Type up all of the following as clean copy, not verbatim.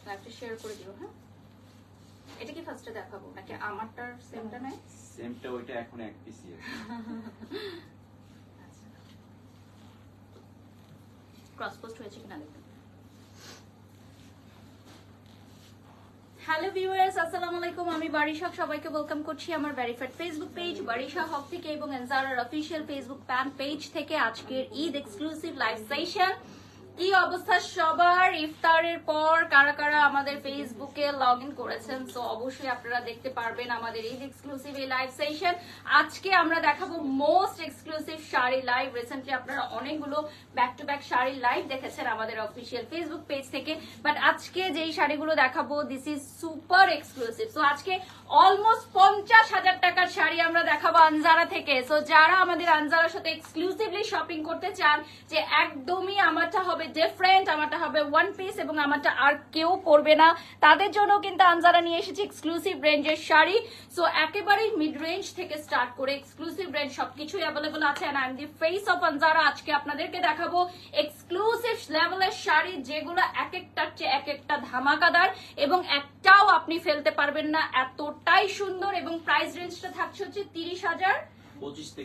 লাইভটা শেয়ার করে দিও। হ্যাঁ, এটা কি ফার্স্টে দেখাবো নাকি আমারটার সেমটা নাই? সেমটা ওইটা এখন এক পিসই আছে। আচ্ছা, ক্রস পোস্ট হয়েছে কিনা দেখুন। হ্যালো ভিউয়ার্স, আসসালামু আলাইকুম। আমি বারিশা, সবাইকে ওয়েলকাম করছি আমার ভেরিফাইড ফেসবুক পেজ বারিশা হক থেকে এবং আনজারার অফিশিয়াল ফেসবুক ফ্যান পেজ থেকে আজকের ঈদ এক্সক্লুসিভ লাইভ সেশন। কি অবস্থা সবার? ইফতারের পর কারা কারা আমাদের ফেসবুকে লগ ইন করেছেন, সো অবশ্যই আপনারা দেখতে পারবেন আমাদের ঈদ এক্সক্লুসিভ এই লাইভ সেশন। আজকে আমরা দেখাবো most exclusive sari live. Recently আপনারা অনেকগুলো back to back sari live দেখেছেন আমাদের অফিসিয়াল ফেসবুক পেজ থেকে, বাট আজকে যেই শাড়িগুলো দেখাবো this is super exclusive. So আজকে অলমোস্ট 50,000 টাকার শাড়ি আমরা দেখাবো আনজারা থেকে। সো যারা আমাদের আনজারার সাথে এক্সক্লুসিভলি শপিং করতে চান, যে একদমই আমারটা হবে ডিফারেন্ট, আমারটা হবে ওয়ান পিস এবং আমারটা আর কেউ পরবে না, তাদের জন্য কিন্তু আনজারা নিয়ে এসেছে এক্সক্লুসিভ রেঞ্জের শাড়ি। সো একেবারেই মিড রেঞ্জ থেকে স্টার্ট করে এক্সক্লুসিভ রেঞ্জ সবকিছুই অ্যাভেলেবল আছে। And I am the face of Anjara. আজকে আপনাদেরকে দেখাবো এক্সক্লুসিভ লেভেলের শাড়ি, যেগুলো এক একটার চেয়ে এক একটা ধামাকাদার এবং একটাও আপনি ফেলতে পারবেন না, এতটাই সুন্দর। এবং প্রাইস রেঞ্জটা থাকছে হচ্ছে 30,000,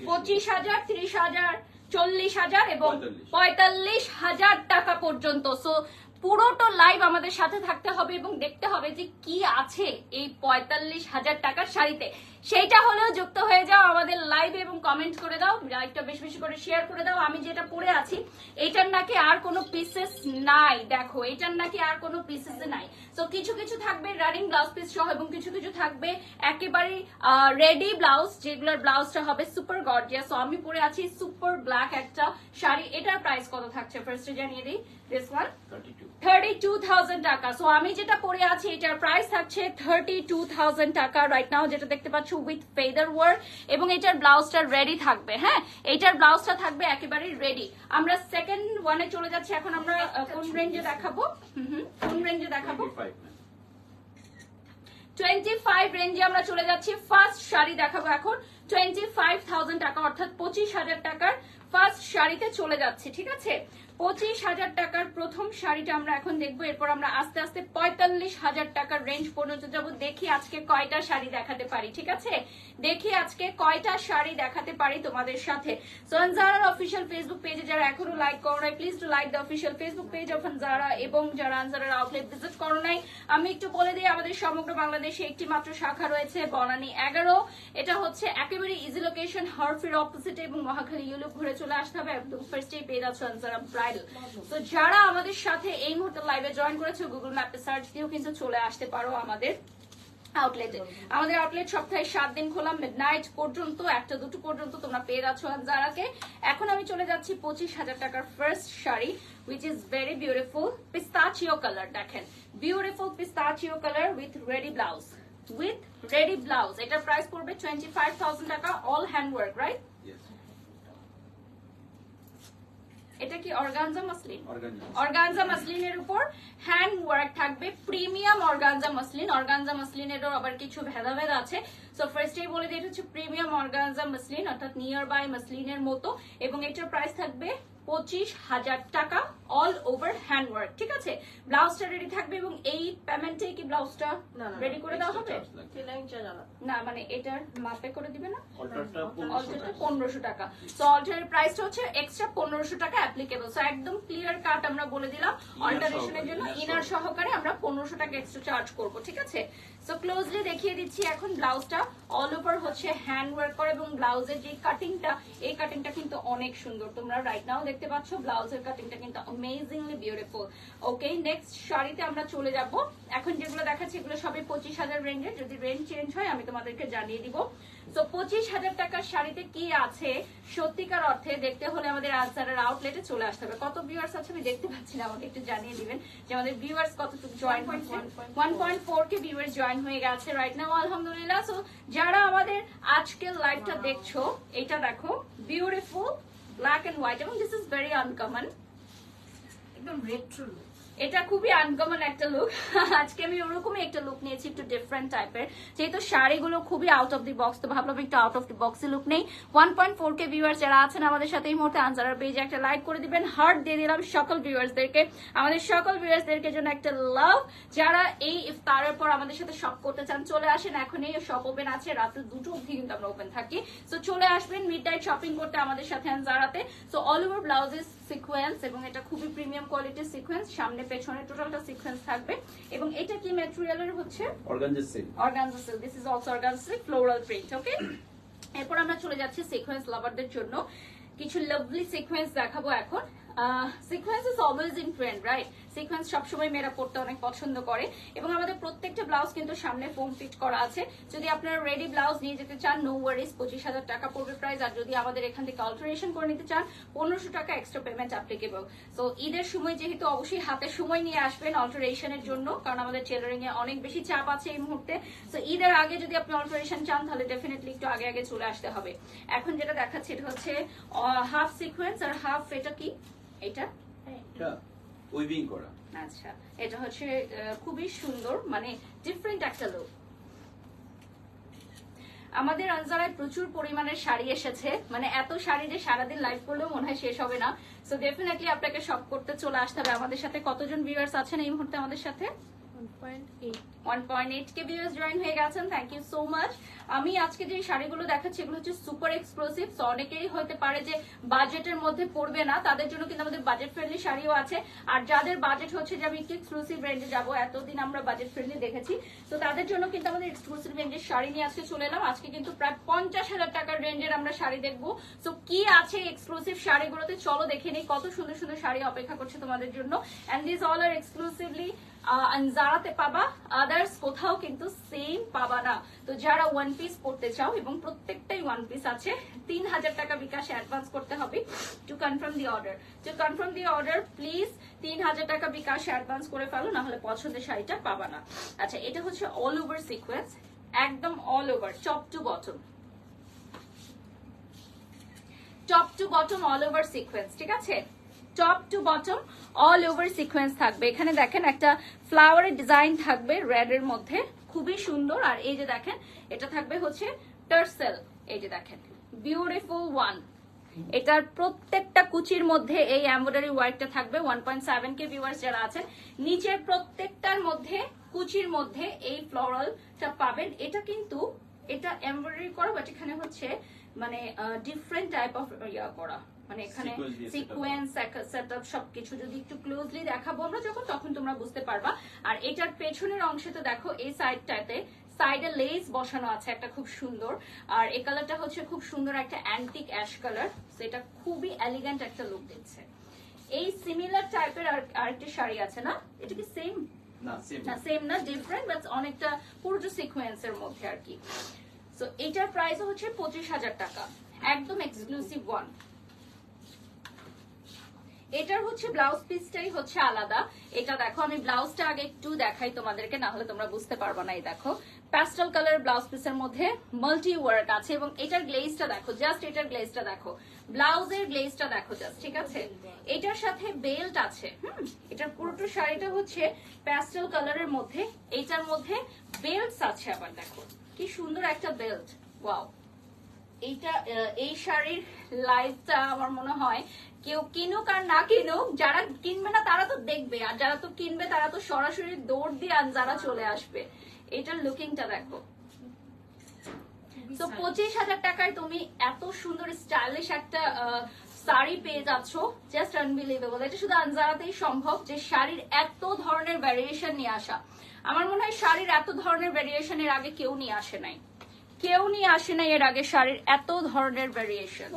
25,000, 30,000, 40,000 এবং 45,000 টাকা পর্যন্ত। সো পুরোটা লাইভ আমাদের সাথে থাকতে হবে এবং দেখতে হবে যে কি আছে এই 45,000 টাকার শাড়িতে। সেইটা হলেও যুক্ত হয়ে যাও আমাদের লাইভে এবং কমেন্ট করে দাও, লাইভটা বেশি বেশি করে শেয়ার করে দাও। আমি যেটা পরে আছি এটার নাকি আর কোনো পিসেস নাই, দেখো এটার নাকি আর কোনো পিসেস নাই। তো কিছু কিছু থাকবে রানিং ব্লাউজ পিস সহ এবং কিছু কিছু থাকবে একেবারে রেডি ব্লাউজ, যেগুলোর ব্লাউজটা হবে সুপার গর্জিয়াস। সো আমি পরে আছি সুপার ব্ল্যাক একটা শাড়ি। এটার প্রাইস কত থাকছে ফার্স্টে জানিয়ে দিই। দিস ওয়ান 32,000 টাকা। সো আমি যেটা পরে আছি এটার প্রাইস থাকছে 32,000 টাকা রাইট নাও, যেটা দেখতে পাচ্ছ উইথ ফেদার ওয়ার্ক এবং এটার ব্লাউজটা রেডি থাকবে। হ্যাঁ, এটার ব্লাউজটা থাকবে একেবারে রেডি। আমরা সেকেন্ড ওয়ানে চলে যাচ্ছি। এখন আমরা কোন রেঞ্জে দেখাবো? কোন রেঞ্জে দেখাবো? 25 রেঞ্জে আমরা চলে যাচ্ছি। ফার্স্ট শাড়ি দেখাবো এখন 25,000 টাকা, অর্থাৎ 25,000 টাকার ফার্স্ট শাড়িতে চলে যাচ্ছে। ঠিক আছে, 25,000 টাকার প্রথম শাড়িটা আমরা এখন দেখবো। এরপর আমরা আস্তে আস্তে 45,000 টাকার রেঞ্জ পর্যন্ত যাবো। দেখি আজকে কয়টা শাড়ি দেখাতে পারি। ঠিক আছে, দেখি আজকে কয়টা শাড়ি দেখাতে পারি তোমাদের সাথে। সো আনজারার অফিসিয়াল ফেসবুক পেজে যারা এখনো লাইক করো নাই, please to like the official Facebook page of Anjara. এবং যারা আনজারার আউটলেট ভিজিট করো নাই, আমি একটু বলে দিই আমাদের সমগ্র বাংলাদেশে একটি মাত্র শাখা রয়েছে, বনানী 11। এটা হচ্ছে একেবারে ইজি লোকেশন, হারফির অপোজিটে এবং মহাখালী ইউলুপ ঘুরে চলে আসতে হবে। একদম ফার্স্টেই পেয়ে যাচ্ছ আনজারা ব্রাইডাল। তো যারা আমাদের সাথে এই মুহূর্তে লাইভে জয়েন করেছে, গুগল ম্যাপে সার্চ দিয়েও কিন্তু চলে আসতে পারো আমাদের আউটলেটে। আমাদের আউটলেট সপ্তাহে 7 দিন খোলা, মিডনাইট পর্যন্ত, 1টা-2টো পর্যন্ত তোমরা পেয়ে যাচ্ছ আনজারাকে। এখন আমি চলে যাচ্ছি 25,000 টাকার first sari, which is very beautiful pistachio color। দেখেন, beautiful pistachio color with ready blouse, with ready blouse। এটার প্রাইস পড়বে 25,000 টাকা, অল হ্যান্ড ওয়ার্ক, রাইট? এটা কি অর্গানজা মাসলিন? অর্গানজা মাসলিনের উপর হ্যান্ড ওয়ার্ক থাকবে, প্রিমিয়াম অর্গানজা মাসলিন। অর্গানজা মাসলিনেরও আবার কিছু ভেদাভেদ আছে। সো ফার্স্টেই বলে দিই এটা হচ্ছে প্রিমিয়াম অর্গানজা মাসলিন, অর্থাৎ নিয়ার বাই মাসলিনের মতো। এবং এটার প্রাইস থাকবে 25,000 টাকা, অল ওভার হ্যান্ড ওয়ার্ক। ঠিক আছে, ব্লাউজটা রেডি থাকবে এবং এই পেমেন্টে কি ব্লাউজটা রেডি করে দেওয়া হবে না? মানে এটার মাপে করে দিবে না? অল্টারটা 1500 টাকা। তো অল্টারের প্রাইসটা হচ্ছে এক্সট্রা 1500 টাকা অ্যাপ্লিকেবল। সো একদম ক্লিয়ার কাট আমরা বলে দিলাম, অল্টারেশনের জন্য ইনার সহকারে আমরা 1500 টাকা এক্সট্রা চার্জ করব। ঠিক আছে, সো ক্লোজলি দেখিয়ে দিচ্ছি এখন। ব্লাউজটা অল ওভার হচ্ছে হ্যান্ড ওয়ার্ক করে এবং ব্লাউজের যে কাটিংটা, এই কাটিংটা কিন্তু অনেক সুন্দর। তোমরা রাইট নাও দেখতে পাচ্ছ ব্লাউজের কাটিংটা কিন্তু অ্যামেজিংলি বিউটিফুল। ওকে, নেক্সট শাড়িতে আমরা চলে যাব। এখন যেগুলো দেখাচ্ছি এগুলো সবই 25,000 রেঞ্জের। যদি রেঞ্জ চেঞ্জ হয় আমি তোমাদেরকে জানিয়ে দিব। তো 25,000 টাকার শাড়িতে কি আছে সত্যিকার অর্থে দেখতে হলে আমাদের আনজারার আউটলেটে চলে আসতে হবে। কত ভিউয়ার্স আছে আমি দেখতে পাচ্ছি না, আমাকে একটু জানিয়ে দিবেন যে আমাদের ভিউয়ার্স কতটুকু জয়েন হয়েছে। 1.4 কে ভিউয়ার্স জয়েন হয়ে গেছে রাইট নাও, আলহামদুলিল্লাহ। সো যারা আমাদের আজকের লাইভটা দেখছো, এটা দেখো বিউটিফুল ব্ল্যাক এন্ড হোয়াইট এবং দিস ইজ ভেরি আনকমন, একদম রেট্রো। এটা খুবই আনকমন একটা লুক। আজকে আমি ওরকমই একটা লুক নিয়েছি, একটু ডিফারেন্ট টাইপের, যেহেতু শাড়িগুলো খুবই আউট অফ দি বক্স, তো ভাবলাম একটু আউট অফ দি বক্সে লুক নেই। 1.4K ভিউয়ার্স যারা আছেন আমাদের সাথে এই মুহূর্তে, আনজারার পেজে একটা লাইক করে দিবেন, হার্ট দিয়ে দিলাম সকল ভিউয়ার্সদেরকে, আমাদের সকল ভিউয়ার্সদেরকে জন্য একটা লাভ। যারা এই ইফতারের পর আমাদের সাথে শপ করতে চান চলে আসেন, এখন এই শপ ওপেন আছে রাত 2টো অবধি কিন্তু আমরা ওপেন থাকি। সো চলে আসবেন মিড নাইট শপিং করতে আমাদের সাথে আনজারাতে। So all over blouses sequins, এবং এটা খুবই প্রিমিয়াম কোয়ালিটির সিকোয়েন্স, সামনে পেছনে টোটালটা সিকোয়েন্স থাকবে। এবং এটা কি ম্যাটেরিয়ালের হচ্ছে? Organza silk. Organza silk, this is also organza silk floral print. Okay, এরপর আমরা চলে যাচ্ছি সিকোয়েন্স লাভারদের জন্য কিছু লাভলি সিকোয়েন্স দেখাবো এখন। Sequence is always in trend, right? Sequence সবসময় মেয়েরা পড়তে অনেক পছন্দ করে, এবং আমাদের প্রত্যেকটা ব্লাউজ কিন্তু সামনে ফোম ফিট করা আছে। যদি আপনারা রেডি ব্লাউজ নিয়ে যেতে চান, নো ওয়ারিজ, 25,000 টাকা পড়বে প্রাইস। আর যদি আমাদের এখান থেকে অল্টারেশন করে নিতে চান, 1500 টাকা এক্সট্রা পেমেন্ট অ্যাপ্লিকেবল। সো ঈদের সময় যেহেতু অবশ্যই হাতে সময় নিয়ে আসবেন অল্টারেশনের জন্য, কারণ আমাদের টেলারিং এ অনেক বেশি চাপ আছে এই মুহূর্তে। সো ঈদের আগে যদি আপনি অল্টারেশন চান, তাহলে ডেফিনেটলি একটু আগে আগে চলে আসতে হবে। এখন যেটা দেখাচ্ছি এটা হচ্ছে হাফ সিকোয়েন্স আর হাফ, এটা কি? এটা উইভিং করা। আচ্ছা, এটা হচ্ছে খুবই সুন্দর, মানে ডিফারেন্ট একটা লুক। আমাদের আনজারায় প্রচুর পরিমাণের শাড়ি এসেছে, মানে এত শাড়ি যে সারাদিন লাইভ করলেও মনে হয় শেষ হবে না। সো ডেফিনেটলি আপনাকে শপ করতে চলে আসতে হবে আমাদের সাথে। কতজন ভিউয়ার্স আছেন এই মুহূর্তে আমাদের সাথে? 1.8K ভিউয়ার্স জয়েন হয়ে গেছেন, থ্যাংক ইউ সো মাচ। আমি আজকে যে শাড়িগুলো দেখাচ্ছি এগুলো হচ্ছে সুপার এক্সক্লুসিভ। সো অনেকেই হতে পারে যে বাজেটের মধ্যে পড়বে না, তাদের জন্য কিন্তু আমাদের বাজেট ফ্রেন্ডলি শাড়িও আছে। আর যাদের বাজেট হচ্ছে যে আমি একটু এক্সক্লুসিভ রেঞ্জে যাবো, এতদিন আমরা বাজেট ফ্রেন্ডলি দেখেছি, তো তাদের জন্য কিন্তু আমাদের এক্সক্লুসিভ রেঞ্জের শাড়ি নিয়ে আজকে চলে এলাম। আজকে কিন্তু প্রায় 50,000 টাকার রেঞ্জের আমরা শাড়ি দেখবো। সো কি আছে এক্সক্লুসিভ শাড়িগুলোতে, চলো দেখে নিই কত সুন্দর সুন্দর শাড়ি অপেক্ষা করছে তোমাদের জন্য। এন্ড দিস অল আর এক্সক্লুসিভলি আনজারাতে পাবা, আদার্স কোথাও কিন্তু সেম পাবা না। তো যারা ওয়ান পিস পড়তে চাও, এবং প্রত্যেকটাই ওয়ান পিস আছে, 3,000 টাকা বিকাশে অ্যাডভান্স করতে হবে to confirm the order. To confirm the order please 3,000 টাকা বিকাশে অ্যাডভান্স করে ফেলো, না হলে পছন্দের শাড়িটা পাবা না। আচ্ছা, এটা হচ্ছে অল ওভার সিকোয়েন্স, একদম all over, top to bottom, top to bottom all over sequence, ঠিক আছে? Top to bottom all over sequence থাকবে। এখানে দেখেন একটা ফ্লাওয়ারের ডিজাইন থাকবে রেড এর মধ্যে, খুবই সুন্দর। আর এই যে দেখেন এটা থাকবে হচ্ছে টার্সেল, এই যে দেখেন বিউটিফুল ওয়ান। এটার প্রত্যেকটা কুচির মধ্যে এই এমব্রয়ডারি ওয়ার্কটা থাকবে। 1.7K ভিউয়ার্স যারা আছেন, নিচের প্রত্যেকটার মধ্যে কুচির মধ্যে এই ফ্লোরালটা পাবেন। এটা কিন্তু এটা এমব্রয়ডারি করা, বাট এখানে হচ্ছে মানে ডিফারেন্ট টাইপ অফ ইয়া করা, মানে এখানে সিকোয়েন্স সেটআপ সবকিছু যদি একটু ক্লোজলি দেখাবো আমরা যখন, তখন তোমরা বুঝতে পারবা। আর এটার পেছনের অংশে তো দেখো এই সাইডটাতে সাইডে লেস বসানো আছে একটা খুব সুন্দর। আর এই কালারটা হচ্ছে খুব সুন্দর একটা অ্যান্টিক অ্যাশ কালার, সেটা খুবই এলিগেন্ট একটা লুক দিচ্ছে। এই সিমিলার টাইপের আরেকটা শাড়ি আছে না, এটা কি সেম? না সেম না, ডিফারেন্ট, বাট অনেকটা পুরোটা সিকোয়েন্সের মধ্যে আর কি। সো এটার প্রাইস হচ্ছে 25,000 টাকা, একদম এক্সক্লুসিভ ওয়ান। এটার হচ্ছে ব্লাউজ পিসটাই হচ্ছে আলাদা। এটা দেখো, আমি ব্লাউজটা আগে একটু দেখাই তোমাদেরকে, না হলে তোমরা বুঝতে পারবে না। এই দেখো প্যাস্টেল কালার ব্লাউজ পিসের মধ্যে মাল্টি ওয়ার্ক আছে, এবং এটার গ্লেজটা দেখো, জাস্ট এটার গ্লেজটা দেখো, ব্লাউজের গ্লেজটা দেখো জাস্ট, ঠিক আছে? এটার সাথে বেল্ট আছে। এটার পুরোটা শাড়িটা হচ্ছে প্যাস্টেল কালারের মধ্যে, এইটার মধ্যে বেল্টস আছে আবার, দেখো কি সুন্দর একটা বেল্ট, ওয়াও। এইটা এই শাড়ির লাইফটা আমার মনে হয় কেউ কিনুক আর না কিনুক, যারা কিনবে না তারা তো দেখবে, আর যারা তো কিনবে তারা তো সরাসরি দৌড় দিয়ে আনজারা চলে আসবে। এটার লুকিংটা দেখো। তো 25,000 টাকায় তুমি এত সুন্দর স্টাইলিশ একটা শাড়ি পেয়ে যাচ্ছ, জাস্ট আনবিলিভেবল। এটা শুধু আনজারাতেই সম্ভব যে শাড়ির এত ধরনের ভ্যারিয়েশন নিয়ে আসা। আমার মনে হয় শাড়ির এত ধরনের ভ্যারিয়েশন এর আগে কেউ নিয়ে আসে নাই, কেউ নিয়ে আসে নাই এর আগে শাড়ির এত ধরনের ভ্যারিয়েশন।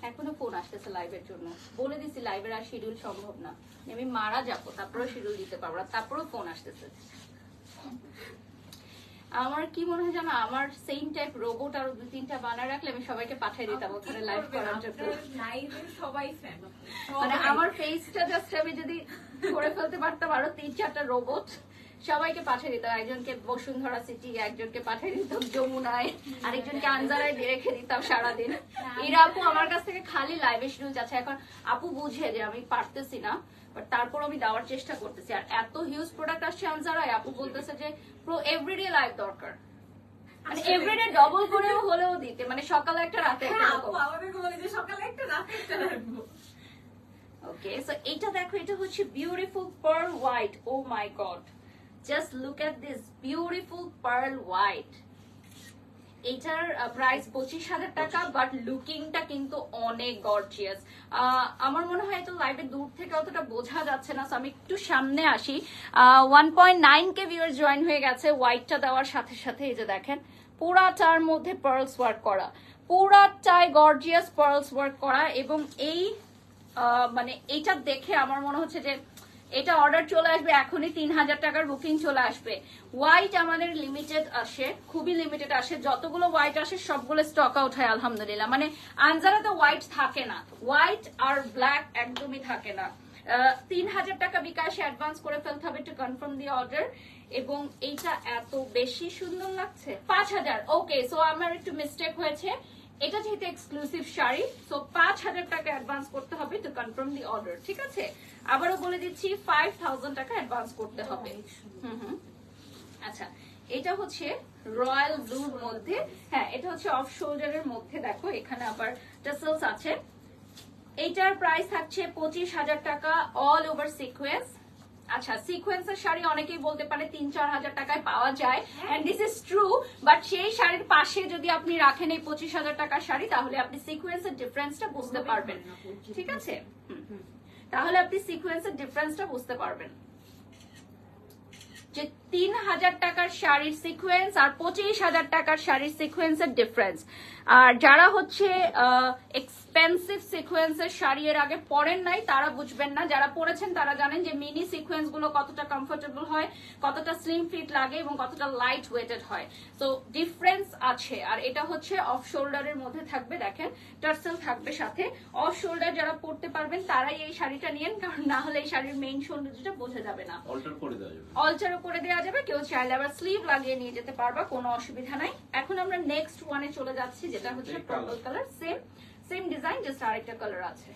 এখনো ফোন আসতেছে লাইভের জন্য, বলে দিছি লাইভের আর শিডিউল সম্ভব না, আমি মারা যাবো তারপরেও শিডিউল দিতে পারবো না, তারপরেও ফোন আসতেছে। আমার কি মনে হয় জানো, আমার সেম টাইপ রোবট আরো 2-3টা বানায় রাখলে আমি সবাইকে পাঠিয়ে দিতাম ওখানে লাইভ করার জন্য। মানে আমার ফেসটা জাস্ট আমি যদি করে ফেলতে পারতাম আরো 3-4টা রোবট, সবাইকে পাঠিয়ে দিতাম, একজনকে বসুন্ধরা সিটি, একজনকে পাঠিয়ে দিতাম যমুনায়, আরেকজনকে আনজারায় দিয়ে রেখে দিতাম সারাদিন। এরা আপু আমার কাছ থেকে খালি লাইভে শিডিউল যাচ্ছে। এখন আপু বুঝে যে আমি পারতেছি না, বাট তারপর আমি দেওয়ার চেষ্টা করতেছি। আর এত হিউজ প্রোডাক্ট আসছে আনজারায়, আপু বলতেছে যে এভরিডে লাইভ দরকার, মানে এভরিডে ডবল করেও হলেও দিতে, মানে সকালে একটা রাতে একটা। ওকে, সো এটা দেখো, এটা হচ্ছে beautiful pearl white. Oh my god, just look at this beautiful pearl white. এটার প্রাইস 25,000 টাকা, বাট লুকিংটা কিন্তু অনেক গর্জিয়াস। আমার মনে হয় এটা লাইভে দূর থেকে অতটা বোঝা যাচ্ছে না, আমি একটু সামনে আসি। 1.9K ভিউয়ার জয়েন হয়ে গেছে হোয়াইটটা দেওয়ার সাথে সাথে। এই যে দেখেন, পুরাটার মধ্যে পার্লস ওয়ার্ক করা, পুরাটাই গর্জিয়াস পার্লস ওয়ার্ক করা। এবং এই মানে এটা দেখে আমার মনে হচ্ছে যে এটা অর্ডার চলে আসবে এখনই, 3,000 টাকার বুকিং চলে আসবে। হোয়াইট আমাদের লিমিটেড আসে, খুবই লিমিটেড আসে, যতগুলো হোয়াইট আসে সবগুলো স্টক আউট হয় আলহামদুলিল্লাহ। মানে আনজারাতে হোয়াইট থাকে না, হোয়াইট আর ব্ল্যাক একদমই থাকে না। 3,000 টাকা বিকাশে অ্যাডভান্স করে ফেলতে হবে টু কনফার্ম দি অর্ডার। এবং এইটা এত বেশি সুন্দর লাগছে। 5,000, ওকে, সো আমার একটু মিস্টেক হয়েছে। এটা যেহেতু এক্সক্লুসিভ শাড়ি, সো 5,000 টাকা অ্যাডভান্স করতে হবে টু কনফার্ম দি অর্ডার, ঠিক আছে? আবারও বলে দিচ্ছি 5,000 টাকা অ্যাডভান্স করতে হবে। আচ্ছা, এটা হচ্ছে রয়্যাল ব্লুর মধ্যে, হ্যাঁ এটা হচ্ছে অফ শোল্ডারের মধ্যে। দেখো এখানে আবার টাসেলস আছে। এইটার প্রাইস থাকছে 25,000 টাকা, অল ওভার সিকোয়েন্স। আচ্ছা, সিকোয়েন্সের শাড়ি অনেকেই বলতে পারে 3-4 হাজার টাকায় পাওয়া যায়, and this is true. But সেই শাড়ির পাশে যদি আপনি রাখেন এই 25,000 টাকার শাড়ি, তাহলে আপনি সিকোয়েন্সের ডিফারেন্সটা বুঝতে পারবেন, ঠিক আছে? তাহলে আপনি সিকোয়েন্সের ডিফারেন্সটা বুঝতে পারবেন যে 3,000 টাকার শাড়ির সিকোয়েন্স আর 25,000 টাকার শাড়ির সিকোয়েন্সের ডিফারেন্স। আর যারা হচ্ছে এক্সপেন্সিভ সিকোয়েন্সের শাড়ি এর আগে পরেন নাই, তারা বুঝবেন না। যারা পরেছেন তারা জানেন যে মিনি সিকোয়েন্স গুলো কতটা কমফোর্টেবল হয়, কতটা স্লিম ফিট লাগে এবং কতটা লাইট ওয়েটেড হয়। তো ডিফারেন্স আছে। আর এটা হচ্ছে অফ শোল্ডারের মধ্যে থাকবে, দেখেন টার্সেল থাকবে সাথে। অফ শোল্ডার যারা পরতে পারবেন তারাই এই শাড়িটা নিয়েন, কারণ না হলে এই শাড়ির মেইন সৌন্দর্যটা বোঝা যাবে না। অল্টার করে দেওয়া যাবে, অল্টারও করে দেওয়া যাবে, কেউ চাইলে আবার স্লিভ লাগিয়ে নিয়ে যেতে পারবা, কোনো অসুবিধা নাই। এখন আমরা নেক্সট ওয়ানে চলে যাচ্ছি, যেটা হচ্ছে purple colour. Same design, just আরেকটা কালার আছে।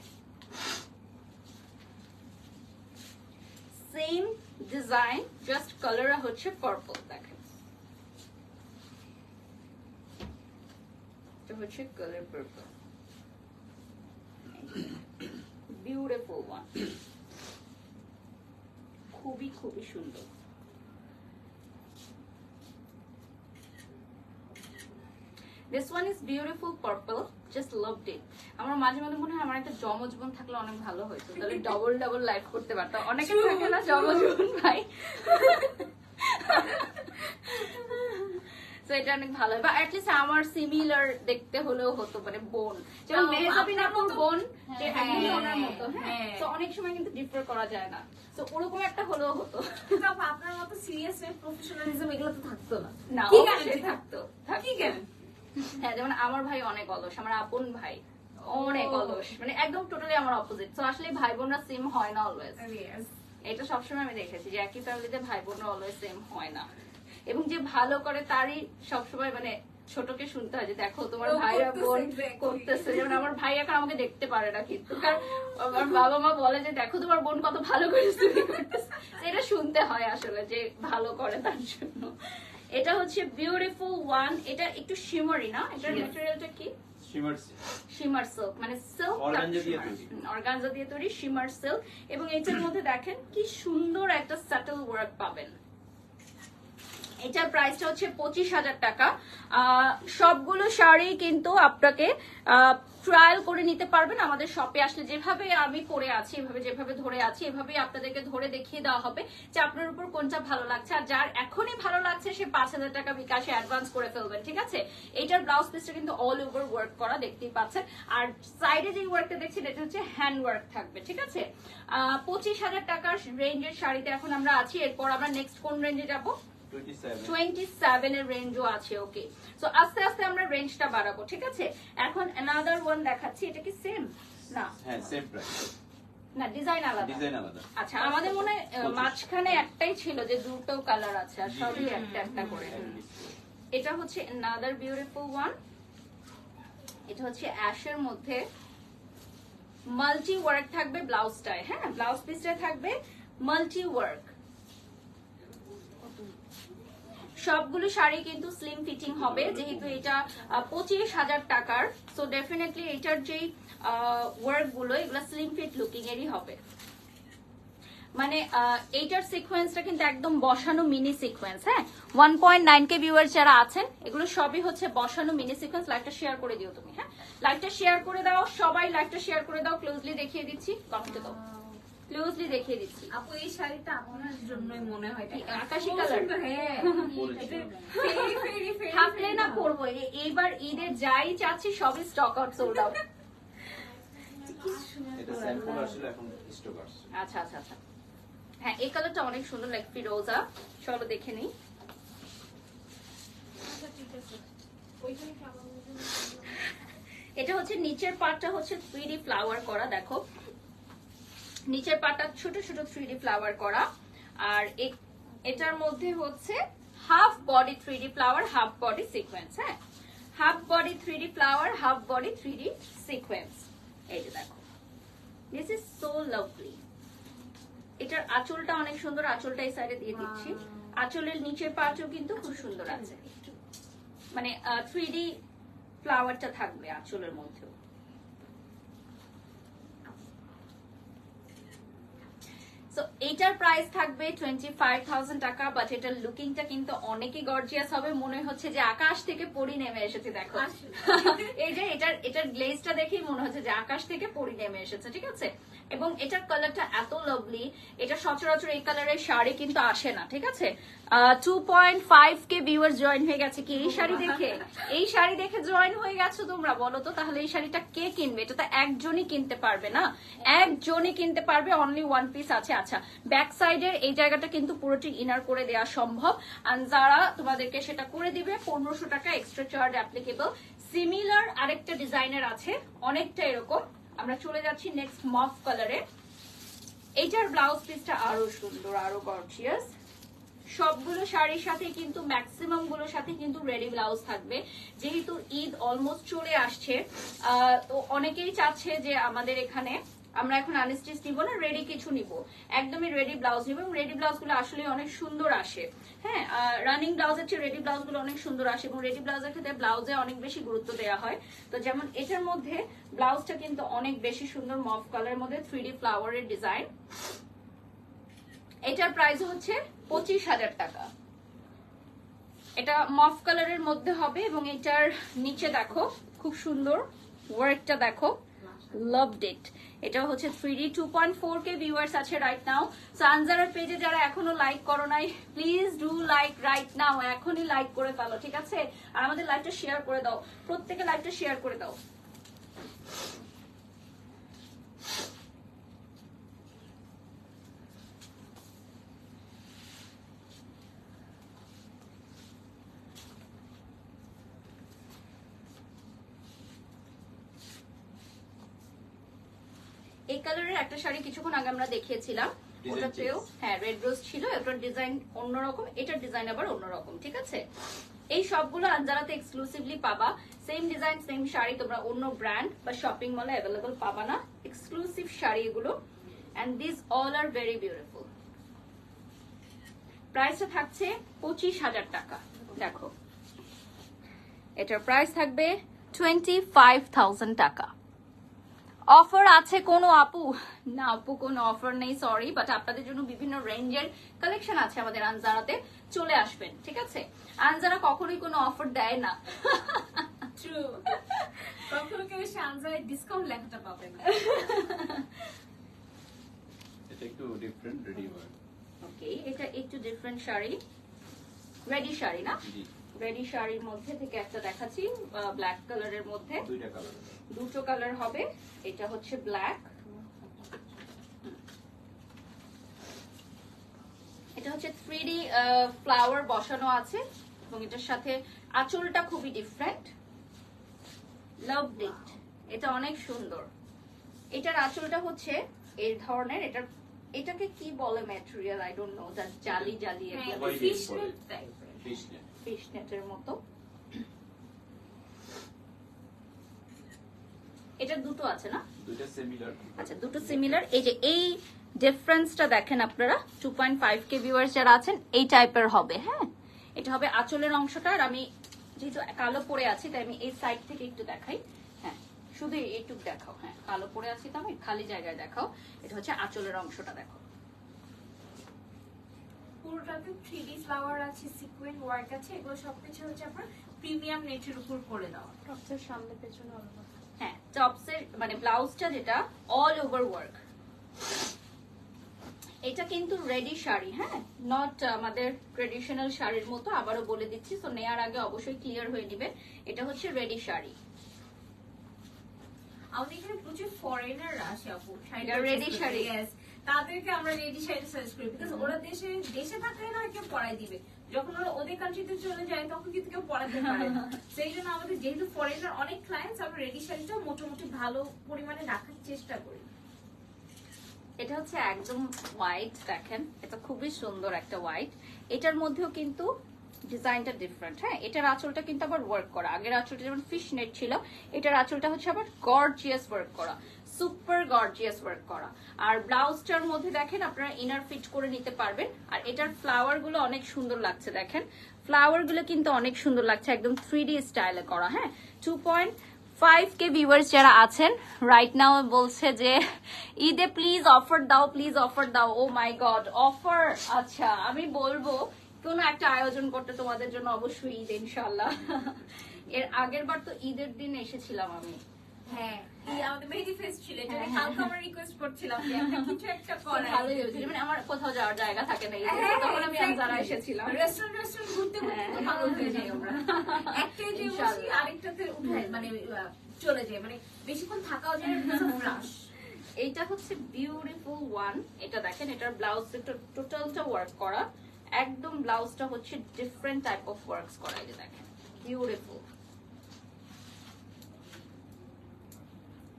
সেম ডিজাইন, জাস্ট কালার হচ্ছে পার্পল। দেখেন এটা হচ্ছে কালার পার্পল, বিউটিফুল ওয়ান, খুবই খুবই সুন্দর। This one is beautiful purple, just loved it. আমার মাঝে মাঝে মনে হয় আমার একটা জমজ বোন থাকলে অনেক ভালো হতো, তাহলে ডবল ডবল লাইফ করতে পারতাম। অনেকে থাকে না জমজ বোন ভাই, তো এটা অনেক ভালো হয়। বা অ্যাটলিস্ট আমার সিমিলার দেখতে হলেও হতো, মানে বোন, যেমন মেহজাবিন আপুর বোন যে একদমই ওনার মতো। হ্যাঁ, তো অনেক সময় কিন্তু ডিফার করা যায় না, তো ওরকম একটা হলেও হতো। আপনার মতো সিরিয়াস প্রফেশনালিজম এগুলো তো থাকতো না, না কি অবশ্যই থাকতো। কি কেন? হ্যাঁ, যেমন আমার ভাই অনেক অলস, আমার আপন ভাই অনেক অলস, মানে একদম টোটালি আমার অপোজিট। তো আসলে ভাই বোনরা সেম হয় না অলওয়েজ, এটা সবসময় আমি দেখেছি যে একই ফ্যামিলিতে ভাই বোনরা অলওয়েজ সেম হয় না। এবং যে ভালো করে তারই সবসময় মানে ছোটকে শুনতে হয় যে দেখো তোমার ভাইরা বোন করতেছে। যেমন আমার ভাই এখন আমাকে দেখতে পারে না, কিন্তু কারণ আমার বাবা মা বলে যে দেখো তোমার বোন কত ভালো করে চুরি করতেছে, এটা শুনতে হয় আসলে যে ভালো করে তার জন্য। এটা হচ্ছে বিউটিফুল ওয়ান, এটা একটু শিমারি না, এটার ম্যাটেরিয়ালটা কি? শিমার সিল্ক, মানে সিল্ক অর্গানজা দিয়ে তৈরি শিমার সিল্ক। এবং এটার মধ্যে দেখেন কি সুন্দর একটা স্যাটেল ওয়ার্ক পাবেন। এটার প্রাইসটা হচ্ছে 25,000 টাকা। সবগুলো শাড়ি কিন্তু আপনাকে ট্রায়াল করে নিতে পারবেন আমাদের শপে আসলে। যেভাবে আমি পরে আছি, এভাবে যেভাবে ধরে আছি, এভাবেই আপনাদেরকে ধরে দেখিয়ে দেওয়া হবে যে আপনার উপর কোনটা ভালো লাগছে। আর যার এখনই ভালো লাগছে সে 5,000 টাকা বিকাশে অ্যাডভান্স করে ফেলবেন, ঠিক আছে? এটার ব্লাউজ পিসটা কিন্তু অল ওভার ওয়ার্ক করা, দেখতেই পাচ্ছেন। আর সাইডে যে ওয়ার্কটা দেখছেন এটা হচ্ছে হ্যান্ড ওয়ার্ক থাকবে, ঠিক আছে? 25,000 টাকার রেঞ্জের শাড়িতে এখন আমরা আছি। এরপর আমরা নেক্সট কোন রেঞ্জে যাবো? 27 এর রেঞ্জও আছে। ওকে, সো আস্তে আস্তে আমরা রেঞ্জটা বাড়াবো, ঠিক আছে? এখন অ্যানাদার ওয়ান দেখাচ্ছি। এটা কি সেম না? হ্যাঁ, সেম প্রাইস। না ডিজাইন আলাদা। ডিজাইন আলাদা। আচ্ছা আমাদের মনে হয় মাঝখানে একটাই ছিল যে দুটো কালার আছে আর সবই একটা একটা করে। এটা হচ্ছে another beautiful one, এটা হচ্ছে অ্যাশের মধ্যে মাল্টি ওয়ার্ক থাকবে ব্লাউজটায়। হ্যাঁ ব্লাউজ পিসটায় থাকবে মাল্টি ওয়ার্ক। সবগুলো শাড়ি কিন্তু স্লিম ফিটিং হবে যেহেতু এটা 25,000 টাকার, সো ডেফিনেটলি এটার যেই ওয়ার্ক গুলো এগুলো স্লিম ফিট লুকিং এরই হবে। মানে এইটার সিকোয়েন্সটা কিন্তু একদম বসানো মিনি সিকোয়েন্স। হ্যাঁ 1.9K ভিউয়ার যারা আছেন এগুলো সবই হচ্ছে বসানো মিনি সিকোয়েন্স। লাইভটা শেয়ার করে দিও তুমি। হ্যাঁ লাইভটা শেয়ার করে দাও, সবাই লাইভটা শেয়ার করে দাও। ক্লোজলি দেখিয়ে দিচ্ছি, কমেন্টে দাও, ক্লোজলি দেখিয়ে দিচ্ছি। আপু এই শাড়িটা আপনার জন্যই মনে হয় কি আকাশি কালার? হ্যাঁ থাকলে না পরবো। এইবার ঈদে যাই চাচ্ছি সবই স্টক আউট, সোল্ড আউট। এটা স্যাম্পল আসলে এখন স্টক আসছে। আচ্ছা আচ্ছা আচ্ছা হ্যাঁ এই কালারটা অনেক সুন্দর, লাইক ফিরোজা। চলো দেখে নিই। এটা হচ্ছে নিচের পার্টটা হচ্ছে 3D ফ্লাওয়ার করা। দেখো নিচের পার্টটা ছোট ছোট 3D ফ্লাওয়ার করা, আর এটার মধ্যে হচ্ছে half body 3D flower, half body sequins. হ্যাঁ half body 3D flower, half body 3D sequins. এই যে দেখো, দিস ইজ সো লাভলি। এটার আঁচলটা অনেক সুন্দর, আঁচলটা এই সাইডে দিয়ে দিচ্ছি। আঁচলের নিচের পার্টও কিন্তু খুব সুন্দর আছে, মানে 3D ফ্লাওয়ারটা থাকবে আঁচলের মধ্যেও। সো এটার প্রাইস থাকবে 25,000 টাকা, বাট এটার লুকিংটা কিন্তু অনেকই গর্জিয়াস হবে। মনে হচ্ছে যে আকাশ থেকে পরি নেমে এসেছে। দেখো এই যে এটার গ্লেজটা দেখেই মনে হচ্ছে যে আকাশ থেকে পরি নেমে এসেছে। ঠিক আছে, এবং এটার কালারটা এত লাভলি, এটা সচরাচর এই কালারের শাড়ি কিন্তু আসে না। ঠিক আছে 2.5K ভিউয়ার্স জয়েন হয়ে গেছে কি এই শাড়ি দেখে? এই শাড়ি দেখে জয়েন হয়ে গেছো তোমরা? বলো তো তাহলে এই শাড়িটা কে কিনবে? এটা তো একজনই কিনতে পারবে না, একজনই কিনতে পারবে, অনলি ওয়ান পিস আছে। আচ্ছা ব্যাক সাইডের এই জায়গাটা কিন্তু পুরোটি ইনার করে দেওয়া সম্ভব, আর যারা তোমাদেরকে সেটা করে দিবে 1500 টাকা এক্সট্রা চার্জ অ্যাপ্লিকেবল। সিমিলার আরেকটা ডিজাইনের আছে অনেকটা এরকম। আমরা চলে যাচ্ছি নেক্সট মফ কালারে। এইটার ব্লাউজ পিসটা আরো সুন্দর, আরো গর্জিয়াস। সবগুলো শাড়ির সাথে কিন্তু ম্যাক্সিমাম গুলোর সাথে কিন্তু রেডি ব্লাউজ থাকবে, যেহেতু ঈদ অলমোস্ট চলে আসছে। তো অনেকেই চাচ্ছে যে আমাদের এখানে আমরা এখন আনস্টিচ নিব না, রেডি কিছু নিব, একদমই রেডি ব্লাউজ নিব। এবং রেডি ব্লাউজ গুলো আসলে অনেক সুন্দর আসে। হ্যাঁ রানিং ব্লাউজের চেয়ে রেডি ব্লাউজ গুলো অনেক সুন্দর আসে, এবং রেডি ব্লাউজের ক্ষেত্রে ব্লাউজে অনেক বেশি গুরুত্ব দেওয়া হয়। তো যেমন এটার মধ্যে ব্লাউজটা কিন্তু অনেক বেশি সুন্দর, মফ কালারের মধ্যে 3D ফ্লাওয়ারের ডিজাইন। এটার প্রাইস হচ্ছে 25,000 টাকা। এটা মফ কালারের মধ্যে হবে, এবং এটার নিচে দেখো খুব সুন্দর ওয়ার্কটা দেখো, লাভড ইট। এটা হচ্ছে 3D 2.4K ভিউয়ার্স আছে রাইট নাও। সো আনজারার পেজে যারা এখনো লাইক করো নাই, please do like right now, এখনই লাইক করে ফেলো। ঠিক আছে, আর আমাদের লাইভটা শেয়ার করে দাও, প্রত্যেকে লাইভটা শেয়ার করে দাও। এই কালারের একটা শাড়ি কিছুক্ষণ আগে আমরা দেখিয়েছিলাম, ওটাতেও হ্যাঁ রেড রোজ ছিল, ওটার ডিজাইন অন্যরকম, এটার ডিজাইন আবার অন্যরকম। ঠিক আছে, এই সবগুলো আনজারাতে এক্সক্লুসিভলি পাবা। সেম ডিজাইন সেম শাড়ি তোমরা অন্য ব্র্যান্ড বা শপিং মলে অ্যাভেলেবল পাবা না, এক্সক্লুসিভ শাড়ি এগুলো। And this all are very beautiful. প্রাইসটা থাকছে 25,000 টাকা। দেখো এটার প্রাইস থাকবে 25,000 টাকা। অফার আছে কোনো আপু? না আপু কোনো অফার নেই, সরি, বাট আপনাদের জন্য বিভিন্ন রেঞ্জের কালেকশন আছে আমাদের আনজারাতে, চলে আসবেন। ঠিক আছে, আনজারা কখনোই কোনো অফার দেয় না। ট্রু, কখনো কেউ আনজারায় ডিসকাউন্ট লেখাটা পাবে না। এটা একটু ডিফারেন্ট রেডি ওয়ার্ক। ওকে, এটা একটু ডিফারেন্ট শাড়ি, রেডি শাড়ি না? জি, রেডি শাড়ির মধ্যে থেকে একটা দেখাচ্ছি, ব্ল্যাক কালারের মধ্যে। দুইটা কালার, দুটো কালার হবে। এটা হচ্ছে ব্ল্যাক, এটা হচ্ছে 3D ফ্লাওয়ার বসানো আছে, এবং এটার সাথে আঁচলটা খুবই ডিফারেন্ট, লাভড ইট। এটা অনেক সুন্দর। এটার আঁচলটা হচ্ছে এই ধরনের এটাকে কি বলে ম্যাটেরিয়াল আই ডোন্ট নো, জালি জালি হ্যাঁ, White fish ball. net type-এর। Fishnet. Fish নেটের মতো। এটা দুটো আছে না? দুইটা সিমিলার। আচ্ছা, দুটো সিমিলার। এই যে এই ডিফারেন্সটা দেখেন আপনারা, 2.5K ভিউয়ার্স যারা আছেন এই টাইপের হবে। হ্যাঁ, এটা হবে আঁচলের অংশটা। আর আমি যেহেতু কালো পরে আছি তাই আমি এই সাইড থেকে একটু দেখাই। হ্যাঁ, শুধু এইটুক দেখাও। হ্যাঁ, কালো পরে আছি তো আমি, খালি জায়গায় দেখাও। এটা হচ্ছে আঁচলের অংশটা, দেখো। পুরোটাতে 3D ফ্লাওয়ার আছে, সিকোয়েন্স ওয়ার্ক আছে, এগুলো সবকিছু হচ্ছে আপনার প্রিমিয়াম নেটের উপর করে দেওয়া। টপসের সামনে পেছনে আলাদা। হ্যাঁ, টপসের মানে ব্লাউজটা যেটা অল ওভার ওয়ার্ক। এটা কিন্তু রেডি শাড়ি, হ্যাঁ, নট আমাদের ট্রেডিশনাল শাড়ির মতো। আবারও বলে দিচ্ছি, তো নেয়ার আগে অবশ্যই ক্লিয়ার হয়ে নিবে, এটা হচ্ছে রেডি শাড়ি। আমাদের এখানে প্রচুর ফরেনার আসে আপু এটা ready শাড়ি। Yes, তাদেরকে আমরা রেডি শাড়ি সাজেস্ট করি, বিকজ ওরা দেশে থাকলে না কেউ পরাই দিবে, যখন ওরা ওদের কান্ট্রিতে চলে যায় তখন কিন্তু কেউ পরাতে পারে না। সেই জন্য আমাদের যেহেতু ফরেনার অনেক ক্লায়েন্টস, আমরা রেডি শাড়িটা মোটামুটি ভালো পরিমাণে রাখার চেষ্টা করি। এটা হচ্ছে একদম হোয়াইট, দেখেন এটা খুবই সুন্দর একটা হোয়াইট। এটার মধ্যেও কিন্তু ডিজাইনটা ডিফারেন্ট। হ্যাঁ, এটার আঁচলটা কিন্তু আবার ওয়ার্ক করা। আগের আঁচলটা যেমন ফিশ নেট ছিল, এটার আঁচলটা হচ্ছে আবার গর্জিয়াস ওয়ার্ক করা, সুপার গর্জিয়াস ওয়ার্ক করা। আর ব্লাউজটার মধ্যে দেখেন আপনারা ইনার ফিট করে নিতে পারবেন। আর এটার ফ্লাওয়ার গুলো অনেক সুন্দর লাগছে, দেখেন ফ্লাওয়ার গুলো কিন্তু অনেক সুন্দর লাগছে, একদম 3D স্টাইলে করা। হ্যাঁ, 2.5K ভিউয়ার্স যারা আছেন রাইট নাও বলছে যে ঈদে প্লিজ অফার দাও, প্লিজ অফার দাও। ও মাই গড, অফার! আচ্ছা, আমি বলবো কোনো একটা আয়োজন করতে তোমাদের জন্য, অবশ্যই ঈদ ইনশাআল্লাহ। এর আগের বার তো ঈদের দিন এসেছিলাম আমি। হ্যাঁ, এই আমাদের মেহেদি ফেস্ট ছিল, এটা কালকে আমরা রিকোয়েস্ট করছিলাম যে একটা কিছু একটা তো করা। ভালোই হয়েছিল, মানে আমার কোথাও যাওয়ার জায়গা থাকে না ঈদে, তখন আমি আনজারা এসেছিলাম। রেস্টুরেন্ট ঘুরতে ঘুরতে তো ভালো হয়ে যায় আমরা। একটাই যে বসি ইনশাআল্লাহ। আরেকটাতে উঠাই, মানে চলে যায়, মানে বেশিক্ষণ থাকাও যায় না, ফ্লাশ। এইটা হচ্ছে বিউটিফুল ওয়ান। এটা দেখেন, এটার ব্লাউজ টোটালটা ওয়ার্ক করা, একদম ব্লাউজটা হচ্ছে ডিফারেন্ট টাইপ অফ ওয়ার্কস করা। এই যে দেখেন, beautiful.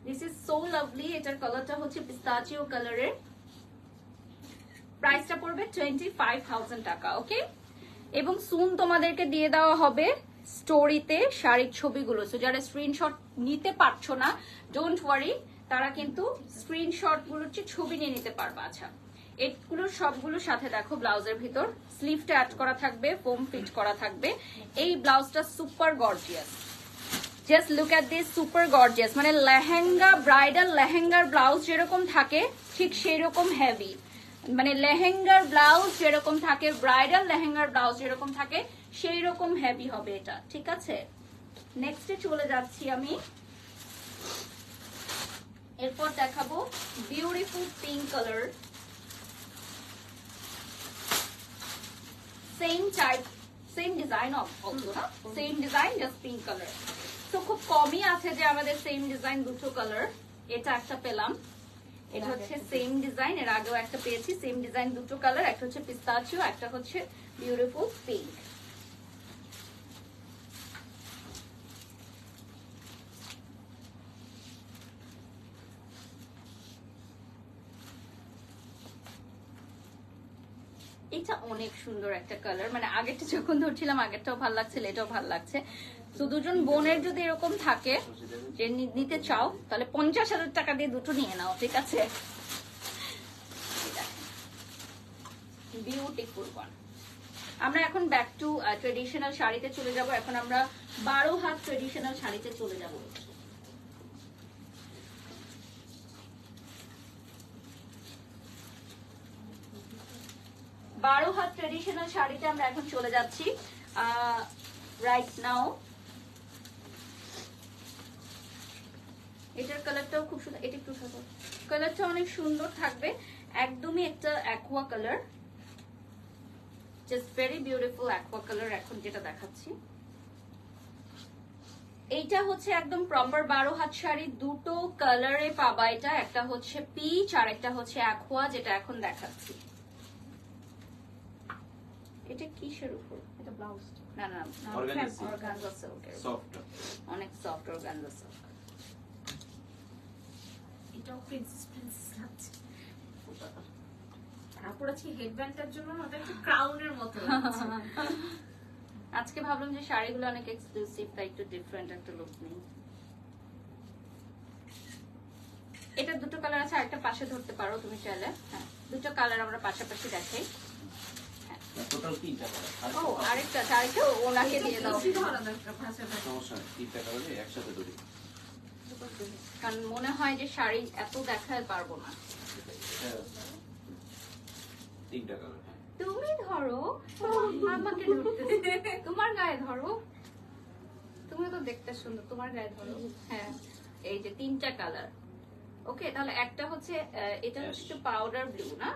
This is so lovely. এটার কালারটা হচ্ছে পিস্তাচিও কালারের। প্রাইসটা পড়বে 25,000 টাকা। ওকে, এবং সুন তোমাদেরকে দিয়ে দেওয়া হবে স্টোরিতে শাড়ির ছবিগুলো। সো যারা স্ক্রিনশট নিতে পারছো না, ডোন্ট ওয়ারি, তারা কিন্তু স্ক্রিনশট গুলোর ছবি নিয়ে নিতে পারবে। আচ্ছা, এগুলো সবগুলোর সাথে দেখো ব্লাউজের ভিতর স্লিভটা অ্যাড করা থাকবে, ফোম ফিট করা থাকবে। এই ব্লাউজটা super gorgeous, just look at this, super gorgeous. মানে লেহেঙ্গা, ব্রাইডাল লেহেঙ্গার ব্লাউজ যেরকম থাকে ঠিক সেই রকম হেভি। মানে লেহেঙ্গার ব্লাউজ যেরকম থাকে, ব্রাইডাল লেহেঙ্গার ব্লাউজ যেরকম থাকে সেই রকম হেভি হবে এটা। ঠিক আছে, নেক্সটে চলে যাচ্ছি আমি। এরপর দেখাবো beautiful pink colour, same type, same design also না, same design just pink colour. তো খুব কমই আছে যে আমাদের সেম ডিজাইন দুটো কালার। এটা একটা পেলাম, এটা হচ্ছে সেম ডিজাইন, এর আগেও একটা পেয়েছি সেম ডিজাইন দুটো কালার, একটা হচ্ছে পিস্তাচিও, একটা হচ্ছে বিউটিফুল পিঙ্ক। এটা অনেক সুন্দর একটা কালার, মানে আগেরটা যখন ধরছিলাম আগেরটাও ভালো লাগছিল, এটাও ভালো লাগছে। তো দুজন বোনের যদি এরকম থাকে যে নিতে চাও, তাহলে 50,000 টাকা দিয়ে দুটো নিয়ে নাও। ঠিক আছে, বিউটিফুল ওয়ান। আমরা এখন ব্যাক টু ট্রেডিশনাল শাড়িতে চলে যাব। এখন আমরা 12 হাত ট্রেডিশনাল শাড়িতে চলে যাব। বারো হাত ট্রেডিশনাল শাড়িতে আমরা এখন চলে যাচ্ছি রাইট নাও। এটার কালারটাও খুব সুন্দর, এটা একটু সুন্দর, কালারটা অনেক সুন্দর থাকবে, একদমই একটা aqua colour, just very beautiful aqua colour. এখন যেটা দেখাচ্ছি এইটা হচ্ছে একদম প্রপার 12 হাত শাড়ি, দুটো কালারে পাবা এটা, একটা হচ্ছে পিচ আর একটা হচ্ছে অ্যাকোয়া, যেটা এখন দেখাচ্ছি। এটা কিসের উপর? এটা ব্লাউজ। না না, Organza. অর্গানজা সিল্কের, সফট। অনেক সফট অর্গানজা সিল্ক। এটাও প্রিন্সেস প্রিন্সেস লাগছে। পরেছি হেডব্যান্ডটার জন্য না, ওটা একটা ক্রাউনের মতো লাগছে। আজকে ভাবলাম যে শাড়িগুলো অনেক এক্সক্লুসিভ, তাই একটু ডিফারেন্ট একটা লুক নেই। এটা দুটো কালার আছে, একটা পাশে ধরতে পারো তুমি চাইলে। হ্যাঁ, দুটো কালার আমরা পাশাপাশি দেখাই। টোটাল 3টা কালার। ও আরেকটা আছে, আরেকটা ওনাকে দিয়ে দাও, বেশি ধরা দরকার পাশাপাশি। সমস্যা নেই, 3টা কালারে একসাথে ধরি। কারণ মনে হয় যে শাড়ি এত দেখাতে পারবো না। এটা 3টা কালার। তুমি ধরো, আমাকে ধরতে, তোমার গায়ে ধরো, তুমি তো দেখতে সুন্দর, তোমার গায়ে ধরো। হ্যাঁ, এই যে 3টা কালার। ওকে, তাহলে একটা হচ্ছে এটা হচ্ছে একটু পাউডার ব্লু না,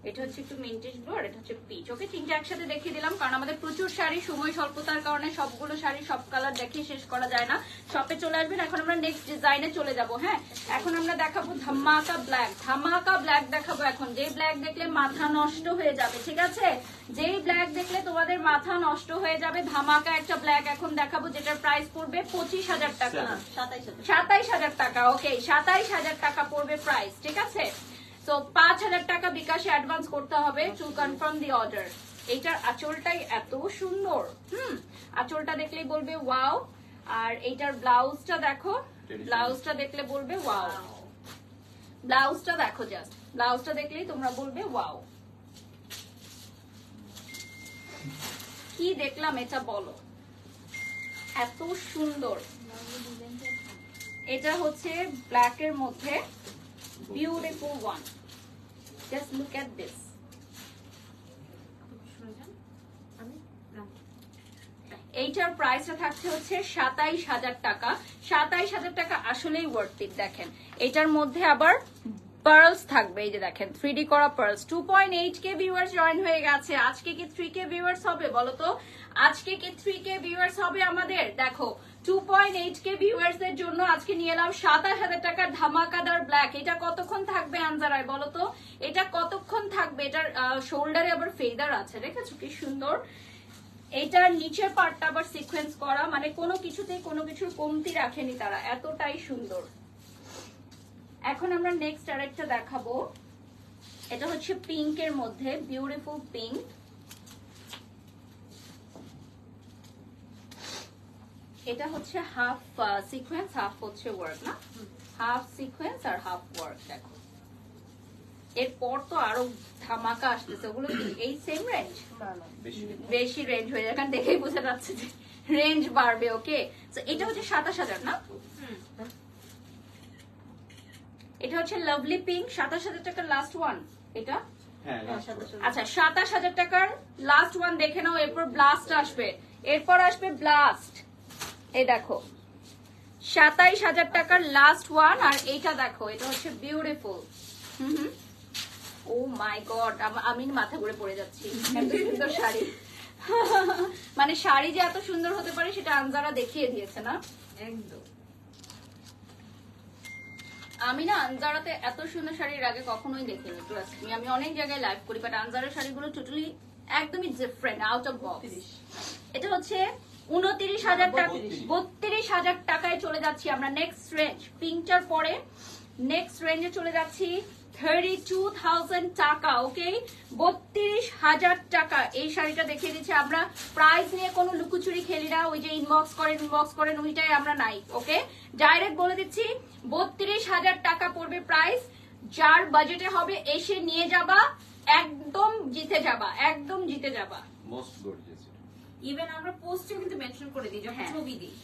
এটা হচ্ছে একটু মিন্টেজ ব্লু, আর এটা হচ্ছে পিচ। ওকে, 3টা একসাথে দেখিয়ে দিলাম, কারণ আমাদের প্রচুর শাড়ি, সময় স্বল্পতার কারণে সবগুলো শাড়ি সব কালার দেখিয়ে শেষ করা যায় না। শপে চলে আসবেন। এখন আমরা নেক্সট ডিজাইনে চলে যাব। হ্যাঁ, এখন আমরা দেখাবো ধামাকা ব্ল্যাক। ধামাকা ব্ল্যাক দেখাবো এখন। যেই ব্ল্যাক দেখলে মাথা নষ্ট হয়ে যাবে, ঠিক আছে? যেই ব্ল্যাক দেখলে তোমাদের মাথা নষ্ট হয়ে যাবে, ধামাকা একটা ব্ল্যাক এখন দেখাবো, যেটার প্রাইস পড়বে 25,000 টাকা। 27,000 টাকা। ওকে, 27,000 টাকা পড়বে প্রাইস, ঠিক আছে? তো 5,000 টাকা বিকাশে অ্যাডভান্স করতে হবে টু কনফার্ম দি অর্ডার। এইটার আঁচলটাই এত সুন্দর, আঁচলটা দেখলেই বলবে ওয়াও। আর এইটার ব্লাউজটা দেখো, ব্লাউজটা দেখলে বলবে ওয়াও। ব্লাউজটা দেখো, জাস্ট ব্লাউজটা দেখলেই তোমরা বলবে ওয়াও। কি দেখলাম এটা বলো, এত সুন্দর। এটা হচ্ছে ব্ল্যাক এর মধ্যে beautiful one. Just look at this. এইটার প্রাইসটা থাকছে হচ্ছে 27,000 টাকা। 27,000 টাকা আসলেই ওয়ার্থ ইট। দেখেন এটার মধ্যে আবার পার্লস থাকবে, এই যে দেখেন 3D করা পার্লস। 2.8K ভিউয়ার্স জয়েন হয়ে গেছে। আজকে কি 3K ভিউয়ার্স হবে বলো তো? আজকে কি 3K ভিউয়ার্স হবে আমাদের? দেখো 2.8K ভিউয়ার্স এর জন্য আজকে নিয়ে এলাম 27,000 টাকার ধামাকাদার ব্ল্যাক। এটা কতক্ষণ থাকবে আনজারায় বলো তো? এটা কতক্ষণ থাকবে? এটার শোল্ডারে আবার ফেদার আছে, দেখেছো কি সুন্দর। এটার নিচের পার্টটা আবার সিকোয়েন্স করা, মানে কোনো কিছুতেই কোনো কিছুর কমতি রাখেনি তারা, এতটাই সুন্দর। এখন আমরা নেক্সট আরেকটা দেখাবো। এটা হচ্ছে পিঙ্ক এর মধ্যে, বিউটিফুল পিঙ্ক। এটা হচ্ছে হাফ সিকোয়েন্স, হাফ হচ্ছে ওয়ার্ক না, হাফ সিকোয়েন্স আর হাফ ওয়ার্ক। দেখো এরপর তো আরো ধামাকা আসতেছে। ওগুলো কি এই সেম রেঞ্জ? বেশি রেঞ্জ হয়ে যায়, কারণ দেখেই বোঝা যাচ্ছে যে রেঞ্জ বাড়বে। ওকে, তো এটা হচ্ছে 27,000 না? এটা হচ্ছে লাভলি পিঙ্ক। 27,000 টাকার লাস্ট ওয়ান এটা। আচ্ছা, 27,000 টাকার লাস্ট ওয়ান দেখে নাও। এরপর ব্লাস্ট আসবে, এরপর আসবে ব্লাস্ট। এই দেখো 27,000 টাকার লাস্ট ওয়ান। আর এইটা দেখো, এটা হচ্ছে বিউটিফুল। ও মাই গড, আমি মাথা ঘুরে পড়ে যাচ্ছি, এত সুন্দর শাড়ি। মানে শাড়ি যে এত সুন্দর হতে পারে সেটা আনজারা দেখিয়ে দিয়েছে না একদম। আমি না আনজারাতে এত সুন্দর শাড়ির আগে কখনোই দেখিনি। ট্রাস্ট মি, আমি অনেক জায়গায় লাইভ করি, বাট আনজারার শাড়িগুলো টোটালি একদমই ডিফারেন্ট, আউট অফ বক্স। এটা হচ্ছে 29,000 টাকা, 32,000 টাকায় চলে যাচ্ছি আমরা নেক্সট রেঞ্জ। পিঙ্কটার পরে নেক্সট রেঞ্জে চলে যাচ্ছি 32,000 টাকা। ওকে, 32,000 টাকা এই শাড়িটা দেখিয়ে দিচ্ছি আমরা। প্রাইস নিয়ে কোনো লুকোচুরি খেলি না, ওই যে ইনবক্স করেন ওইটাই আমরা নাই। ওকে, ডাইরেক্ট বলে দিচ্ছি 32,000 টাকা পড়বে প্রাইস। যার বাজেটে হবে এসে নিয়ে যাবা, একদম জিতে যাবা, একদম জিতে যাবা। Most gorgeous. ইভেন আমরা পোস্টে কিন্তু মেনশন করে দিই যখন ছবি দিই।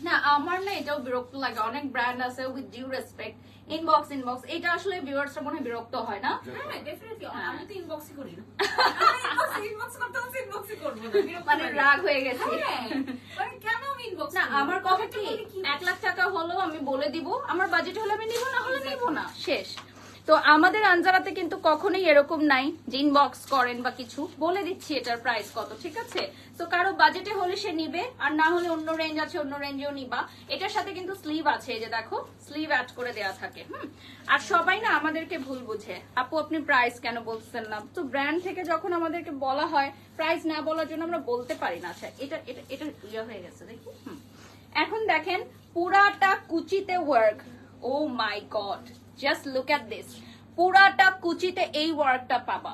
না আমার না এটাও বিরক্ত লাগে, অনেক ব্র্যান্ড আছে উইথ ডিউ রেসপেক্ট ইনবক্স। এটা আসলে ভিউয়ার্সরা মনে হয় বিরক্ত হয় না? হ্যাঁ ডেফিনেটলি, আমি তো ইনবক্সই করি না। ইনবক্স করতে হচ্ছে, ইনবক্সই করব না, মানে রাগ হয়ে গেছে। মানে কেন আমি ইনবক্স না, আমার কথা কি 1 লাখ টাকা হলো আমি বলে দিব, আমার বাজেট হলে আমি নিব, না হলে নিব না, শেষ। তো আমাদের আনজারাতে কিন্তু কখনোই এরকম নাই যে ইনবক্স করেন বা কিছু, বলে দিচ্ছি এটার প্রাইস কত, ঠিক আছে? তো কারো বাজেটে হলে সে নিবে, আর না হলে অন্য রেঞ্জ আছে, অন্য রেঞ্জেও নিবা। এটার সাথে কিন্তু স্লিভ আছে, এই যে দেখো স্লিভ অ্যাড করে দেওয়া থাকে। আর সবাই না আমাদেরকে ভুল বুঝে, আপু আপনি প্রাইস কেন বলছেন না? তো ব্র্যান্ড থেকে যখন আমাদেরকে বলা হয় প্রাইস না বলার জন্য আমরা বলতে পারি না। আচ্ছা, এটা এটা এটা ইয়ে হয়ে গেছে দেখি। এখন দেখেন পুরাটা কুচিতে work. Oh my god, just look at this. পুরাটা কুচিতে এই ওয়ার্কটা পাবা।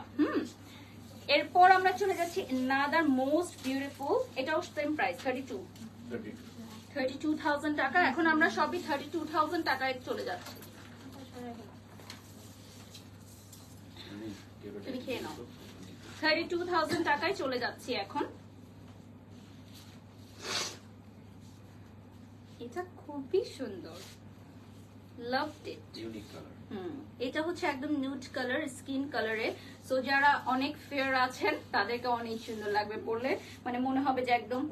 এরপর আমরা চলে যাচ্ছি নাদার মোস্ট বিউটিফুল, এটাও সেম প্রাইস 32,000 টাকা। এখন আমরা সবই 32,000 টাকায় চলে যাচ্ছি। তুমি খেয়ে নাও। 32,000 টাকায় চলে যাচ্ছি এখন। এটা খুবই সুন্দর, লাভড ইট। Unique colour. এটা হচ্ছে একদম নিউড কালার, স্কিন কালারে। সো যারা অনেক ফেয়ার আছেন তাদেরকে অনেক সুন্দর লাগবে পরলে, মানে মনে হবে যে একদম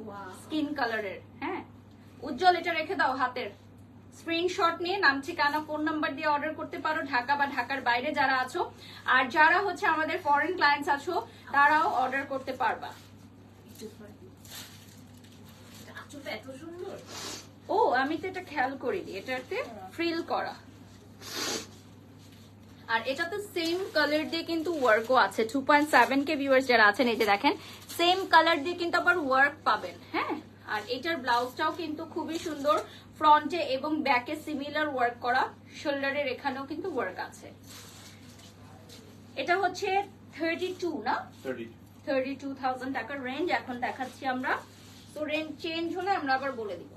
স্কিন কালারের। হ্যাঁ, উজ্জ্বল এটা রেখে দাও হাতের। স্ক্রিনশট নিয়ে নাম, ঠিকানা, ফোন নাম্বার দিয়ে অর্ডার করতে পারো, ঢাকা বা ঢাকার বাইরে যারা আছো। আর যারা হচ্ছে আমাদের ফরেন ক্লায়েন্টস আছো তারাও অর্ডার করতে পারবা। এত সুন্দর। ও, আমি তো এটা খেয়াল করিনি, এটাতে ফ্রিল করা। আর এটাতে সেম কালার দিয়ে কিন্তু ওয়ার্কও আছে। 2.7K ভিউয়ার্স যারা আছেন, এই যে দেখেন সেম কালার দিয়ে কিন্তু আবার ওয়ার্ক পাবেন। হ্যাঁ, আর এটার ব্লাউজটাও কিন্তু খুবই সুন্দর, ফ্রন্টে এবং ব্যাকে সিমিলার ওয়ার্ক করা, শোল্ডারের এখানেও কিন্তু ওয়ার্ক আছে। এটা হচ্ছে 32 না, 32,000 টাকার রেঞ্জ এখন দেখাচ্ছি আমরা। তো রেঞ্জ চেঞ্জ হলে আমরা আবার বলে দিব।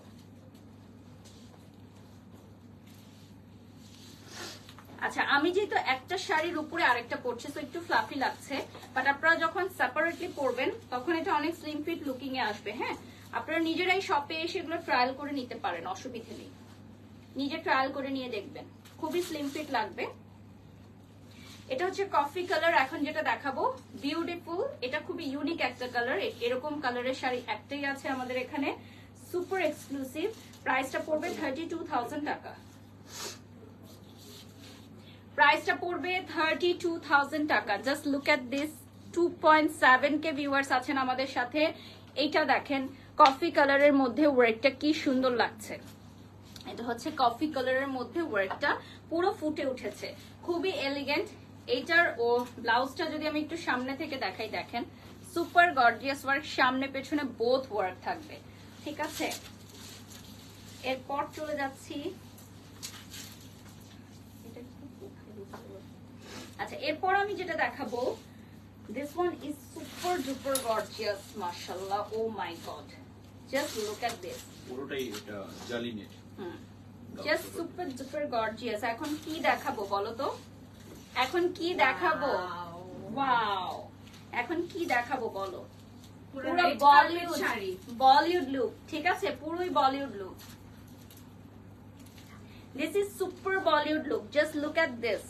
আচ্ছা, আমি যেহেতু একটা শাড়ির উপরে আরেকটা পরছি তো একটু ফ্লাফি লাগছে, বাট আপনারা যখন সেপারেটলি পরবেন তখন এটা অনেক স্লিম ফিট লুকিং এ আসবে। হ্যাঁ, আপনারা নিজেরাই শপে এসে এগুলো ট্রায়াল করে নিতে পারেন, অসুবিধা নেই। নিজে ট্রায়াল করে নিয়ে দেখবেন, খুবই স্লিম ফিট লাগবে। এটা হচ্ছে কফি কালার। এখন যেটা দেখাবো বিউটিফুল, এটা খুবই ইউনিক একটা কালার। এরকম কালারের শাড়ি একটাই আছে আমাদের এখানে, সুপার এক্সক্লুসিভ। প্রাইসটা পড়বে 32,000 টাকা। প্রাইসটা পড়বে 32,000 টাকা। Just look at this. 2.7K viewers আছেন আমাদের সাথে। এইটা দেখেন কফি কালারের মধ্যে ওয়ার্কটা কি সুন্দর লাগছে। এটা হচ্ছে কফি কালারের মধ্যে ওয়ার্কটা পুরো ফুটে উঠেছে, খুবই এলিগেন্ট। এইটার ও ব্লাউজটা যদি আমি একটু সামনে থেকে দেখাই, দেখেন সুপার গর্জিয়াস ওয়ার্ক, সামনে পেছনে বোথ ওয়ার্ক থাকবে। ঠিক আছে, এরপর চলে যাচ্ছি। আচ্ছা, এরপর আমি যেটা দেখাবো, this one is super duper gorgeous, mashallah, oh my god, just look at this, পুরোটাই এটা জালি net. just super duper gorgeous। এখন কি দেখাবো বলো তো, এখন কি দেখাবো? ওয়াও, এখন কি দেখাবো বলো? পুরো বলিউড শাড়ি, বলিউড লুক। ঠিক আছে, পুরোই Bollywood look. This is super Bollywood look, just look at this.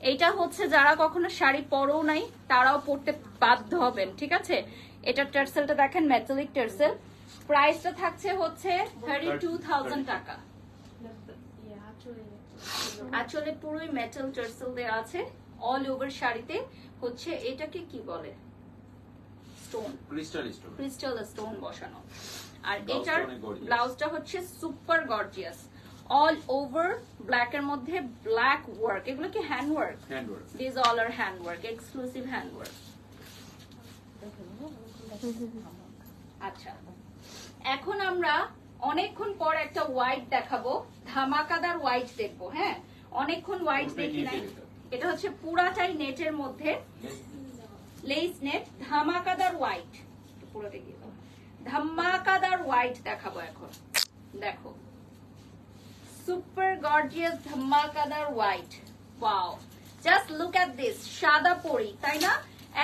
এইটা হচ্ছে যারা কখনো শাড়ি পরেও নাই তারাও পরতে বাধ্য হবেন। ঠিক আছে, এটা টার্সেলটা দেখেন, মেটালিক টার্সেল। প্রাইসটা থাকছে হচ্ছে 32,000 টাকা। আসলে পুরোই মেটাল টার্সেল দেওয়া আছে অল ওভার শাড়িতে। হচ্ছে এটাকে কি বলে, স্টোন, ক্রিস্টাল স্টোন বসানো। আর এটার ব্লাউজটা হচ্ছে super gorgeous, all over black এর মধ্যে ব্ল্যাক ওয়ার্ক। এগুলো কি hand work? This all are hand work, exclusive hand work. আচ্ছা, এখন আমরা অনেকক্ষণ পর একটা হোয়াইট দেখাবো, ধামাকাদার হোয়াইট দেখবো। হ্যাঁ, অনেকক্ষণ হোয়াইট দেখি নাই। এটা হচ্ছে পুরাটাই নেটের মধ্যে, লেস নেট, ধামাকাদার হোয়াইট। পুরো দেখিয়ে দাও, ধামাকাদার হোয়াইট দেখাবো এখন। দেখো, সুপার গর্জিয়াস ধামাকাদার white. Wow, just look at this. সাদা পরি, তাই না?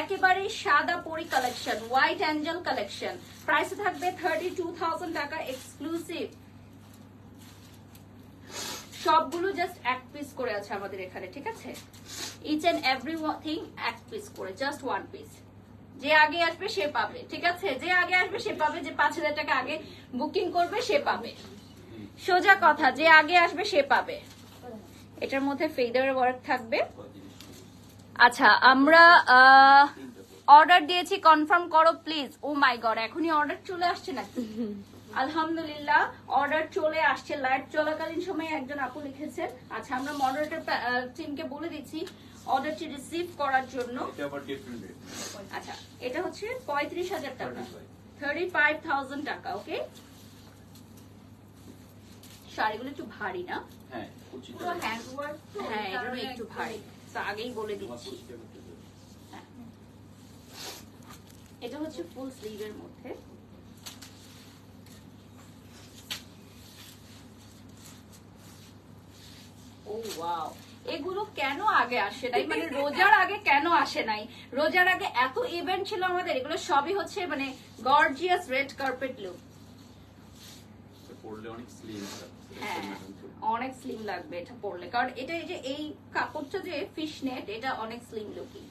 একেবারে সাদা পরি collection, white angel collection. Price থাকবে 32,000 টাকা এক্সক্লুসিভ। সবগুলো জাস্ট এক পিস করে আছে আমাদের এখানে। ঠিক আছে, ইচ এন্ড এভরিথিং এক পিস করে, জাস্ট ওয়ান পিস। যে আগে আসবে সে পাবে। ঠিক আছে, যে আগে আসবে সে পাবে, যে 5,000 টাকা আগে বুকিং করবে সে পাবে। সোজা কথা, যে আগে আসবে সে পাবে। এটার মধ্যে ফেদার ওয়ার্ক থাকবে। আচ্ছা, আমরা অর্ডার দিয়েছি, কনফার্ম করো প্লিজ। ও মাই গড, এখনই অর্ডার চলে আসছে নাকি? আলহামদুলিল্লাহ, অর্ডার চলে আসছে। লাইভ চলাকালীন সময়ে একজন আপু লিখেছেন। আচ্ছা, আমরা মডারেটর টিমকে বলে দিচ্ছি অর্ডারটি রিসিভ করার জন্য। আচ্ছা, এটা হচ্ছে 35,000 টাকা, 35,000 টাকা। ওকে, শাড়িগুলো একটু ভারী না? হ্যাঁ, পুরো হ্যান্ড ওয়ার্ক, তো হ্যাঁ, এগুলো একটু ভারী। তো আগেই বলে দিচ্ছি। হ্যাঁ। এটা হচ্ছে ফুল স্লিভের মধ্যে। ও ওয়াও, এগুলো কেন আগে আসে নাই, মানে রোজার আগে কেন আসে নাই? রোজার আগে এত ইভেন্ট ছিল আমাদের, এগুলো সবই হচ্ছে মানে গর্জিয়াস রেড কার্পেট লুক। পড়লে অনেক স্লিম। হ্যাঁ, অনেক স্লিম লাগবে এটা পরলে, কারণ এটা এই যে এই কাপড়টা যে ফিশ নেট, এটা অনেক স্লিম লুকিং।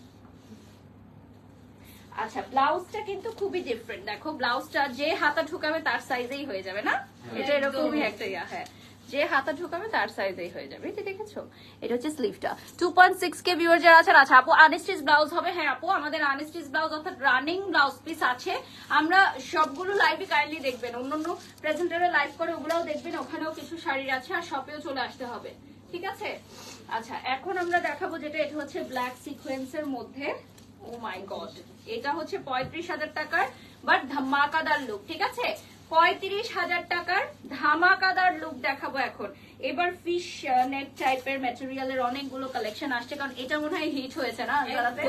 আচ্ছা, ব্লাউজটা কিন্তু খুবই ডিফারেন্ট। দেখো ব্লাউজটা যে হাতা ঢুকাবে তার সাইজেই হয়ে যাবে না, এটা এরকমই একটা ইয়া। হ্যাঁ, যে হাতা ঢুকাবে তার সাইজেই হয়ে যাবে। এটা দেখেছো, এটা হচ্ছে স্লিভটা। 2.6K ভিউয়ার যারা আছেন, আচ্ছা আপু আনস্টিচ ব্লাউজ হবে? হ্যাঁ আপু, আমাদের আনস্টিচ ব্লাউজ অর্থাৎ রানিং ব্লাউজ পিস আছে। আমরা সবগুলো লাইভে কাইন্ডলি দেখবেন, অন্যান্য প্রেজেন্টারে লাইভ করে ওগুলোও দেখবেন, ওখানেও কিছু শাড়ির আছে, আর শপেও চলে আসতে হবে, ঠিক আছে? আচ্ছা, এখন আমরা দেখাবো যেটা, এটা হচ্ছে ব্ল্যাক সিকোয়েন্সের মধ্যে। ও মাই গড, এটা হচ্ছে 35,000 টাকার বাট ধামাকাদার লুক, ঠিক আছে? 35,000 টাকার ধামাকাদার লুক দেখাবো এখন। এবার ফিশ নেট টাইপের ম্যাটেরিয়ালের অনেকগুলো কালেকশন আসছে, কারণ এটা মনে হয় হিট হয়েছে না আনজারাতে?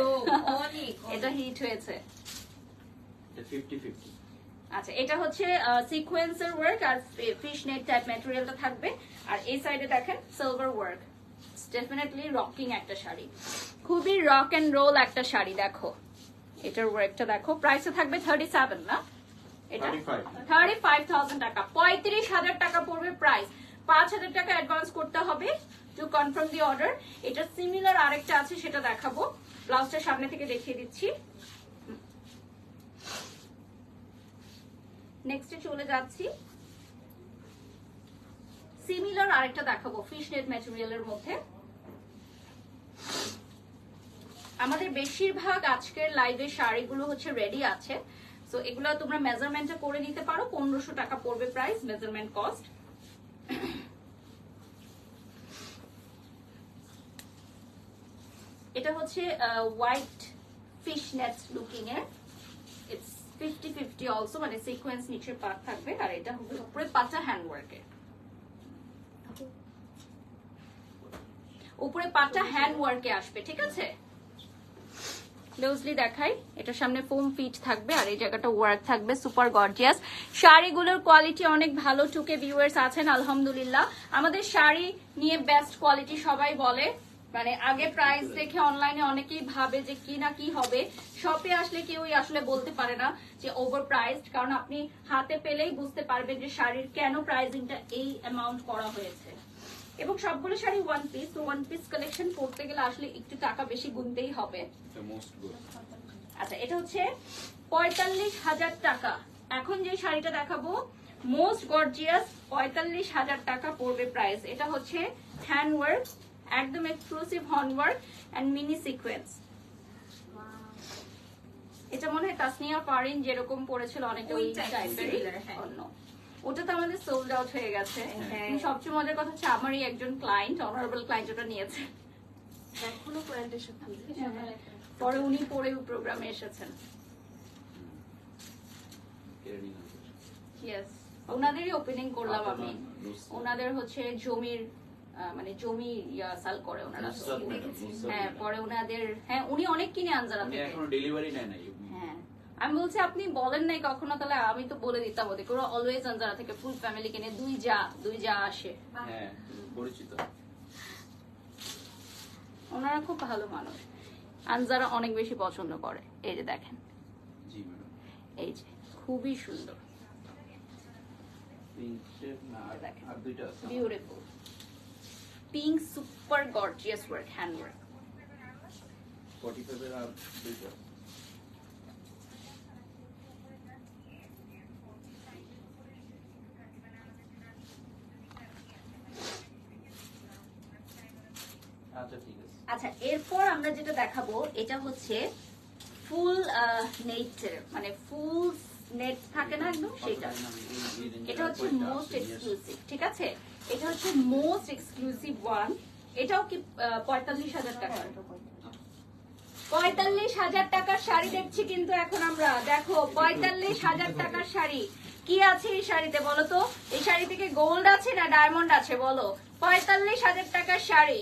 এটা হিট হয়েছে। এটা 50-50। আচ্ছা, এটা হচ্ছে সিকোয়েন্সের ওয়ার্ক আর ফিশ নেট টাইপ ম্যাটেরিয়ালটা থাকবে, আর এই সাইডে দেখেন সিলভার ওয়ার্ক। ডেফিনেটলি রকিং একটা শাড়ি, খুবই রক এন্ড রোল একটা শাড়ি। দেখো এটার ওয়ার্কটা দেখো। প্রাইসে থাকবে 37 না, এটা 35,000 টাকা। 35,000 টাকা পড়বে প্রাইস। 5,000 টাকা অ্যাডভান্স করতে হবে টু কনফার্ম দি অর্ডার। এটা সিমিলার আরেকটা আছে, সেটা দেখাবো। ব্লাউজটা সামনে থেকে দেখিয়ে দিচ্ছি। নেক্সটে চলে যাচ্ছি, সিমিলার আরেকটা দেখাবো ফিশ নেট ম্যাটেরিয়ালের মধ্যে। আমাদের বেশিরভাগ আজকের লাইভে শাড়িগুলো হচ্ছে রেডি আছে, সো এগুলো তোমরা মেজারমেন্টটা করে নিতে পারো। 1500 টাকা পড়বে প্রাইস, মেজারমেন্ট কস্ট। এটা হচ্ছে হোয়াইট ফিশ নেট লুকিং এর। ইটস 50-50 অলসো, মানে সিকোয়েন্স নিচের পার্ট থাকবে, আর এটা হবে উপরে পাটা হ্যান্ড ওয়ার্কের। উপরে পাটা হ্যান্ড ওয়ার্কে আসবে, ঠিক আছে? ক্লোজলি দেখাই, এটার সামনে ফোম ফিট থাকবে, আর এই জায়গাটা ওয়ার্ক থাকবে। সুপার গর্জিয়াস শাড়িগুলোর কোয়ালিটি অনেক ভালো। টুকে ভিউয়ার্স আছেন আলহামদুলিল্লাহ। আমাদের শাড়ি নিয়ে বেস্ট কোয়ালিটি সবাই বলে, মানে আগে প্রাইস দেখে অনলাইনে অনেকেই ভাবে যে কি না কি হবে, শপে আসলে কেউই আসলে বলতে পারে না যে ওভার প্রাইসড, কারণ আপনি হাতে পেলেই বুঝতে পারবেন যে শাড়ির কেন প্রাইসিংটা এই অ্যামাউন্ট করা হয়েছে। এবং সবগুলো শাড়ি ওয়ান পিস, তো ওয়ান পিস কালেকশন করতে গেলে আসলে একটু টাকা বেশি গুনতেই হবে। আচ্ছা, এটা হচ্ছে 45,000 টাকা। এখন যে শাড়িটা দেখাবো মোস্ট গর্জিয়াস, 45,000 টাকা পড়বে প্রাইস। এটা হচ্ছে হ্যান্ড ওয়ার্ক, একদম exclusive hand work and mini sequence. এটা মনে হয় তাসনিয়া ফারিন যেরকম পড়েছিল অনেকটা ওই টাইপেরই অন্য। ওটা তো আমাদের সোল্ড আউট হয়ে গেছে। সবচেয়ে মজার কথা হচ্ছে আমারই একজন ক্লায়েন্ট, অনারেবল ক্লায়েন্ট, ওটা নিয়েছে। এখনো ক্লায়েন্টের সাথে পরে উনি পরে প্রোগ্রামে এসেছেন। ইয়েস, ওনাদেরই ওপেনিং করলাম আমি। ওনাদের হচ্ছে জমির মানে জমি সাল করে ওনারা। হ্যাঁ, পরে ওনাদের, হ্যাঁ উনি অনেক কিনে আনজারা থেকে। এখনো ডেলিভারি নেয় নাই। হ্যাঁ, আমি বলছি আপনি বলেন নাই কখনো, তাহলে আমি তো বলে দিতাম ওদের। ওরা অলওয়েজ আনজারা থেকে ফুল ফ্যামিলি কিনে, দুই যা আসে। হ্যাঁ, পরিচিত। ওনারা খুব ভালো মানুষ, আনজারা অনেক বেশি পছন্দ করে। এই যে দেখেন, জি ম্যাডাম, এই যে খুবই সুন্দর, দুইটা beautiful pink super gorgeous work, hand work. 45 এর আর দুইটা। আচ্ছা ঠিক আছে। আচ্ছা, এরপর আমরা যেটা দেখাবো এটা হচ্ছে ফুল নেট, মানে ফুল নেট থাকে না একদম সেটা। এটা হচ্ছে মোস্ট এক্সক্লুসিভ, ঠিক আছে? এটা হচ্ছে মোস্ট এক্সক্লুসিভ ওয়ান। এটাও কি 45,000 টাকা? 45,000 টাকার শাড়ি দেখছি কিন্তু এখন আমরা। দেখো 45,000 টাকার শাড়ি কি আছে এই শাড়িতে বলো তো? এই শাড়ি থেকে গোল্ড আছে না ডায়মন্ড আছে বলো? 45,000 টাকার শাড়ি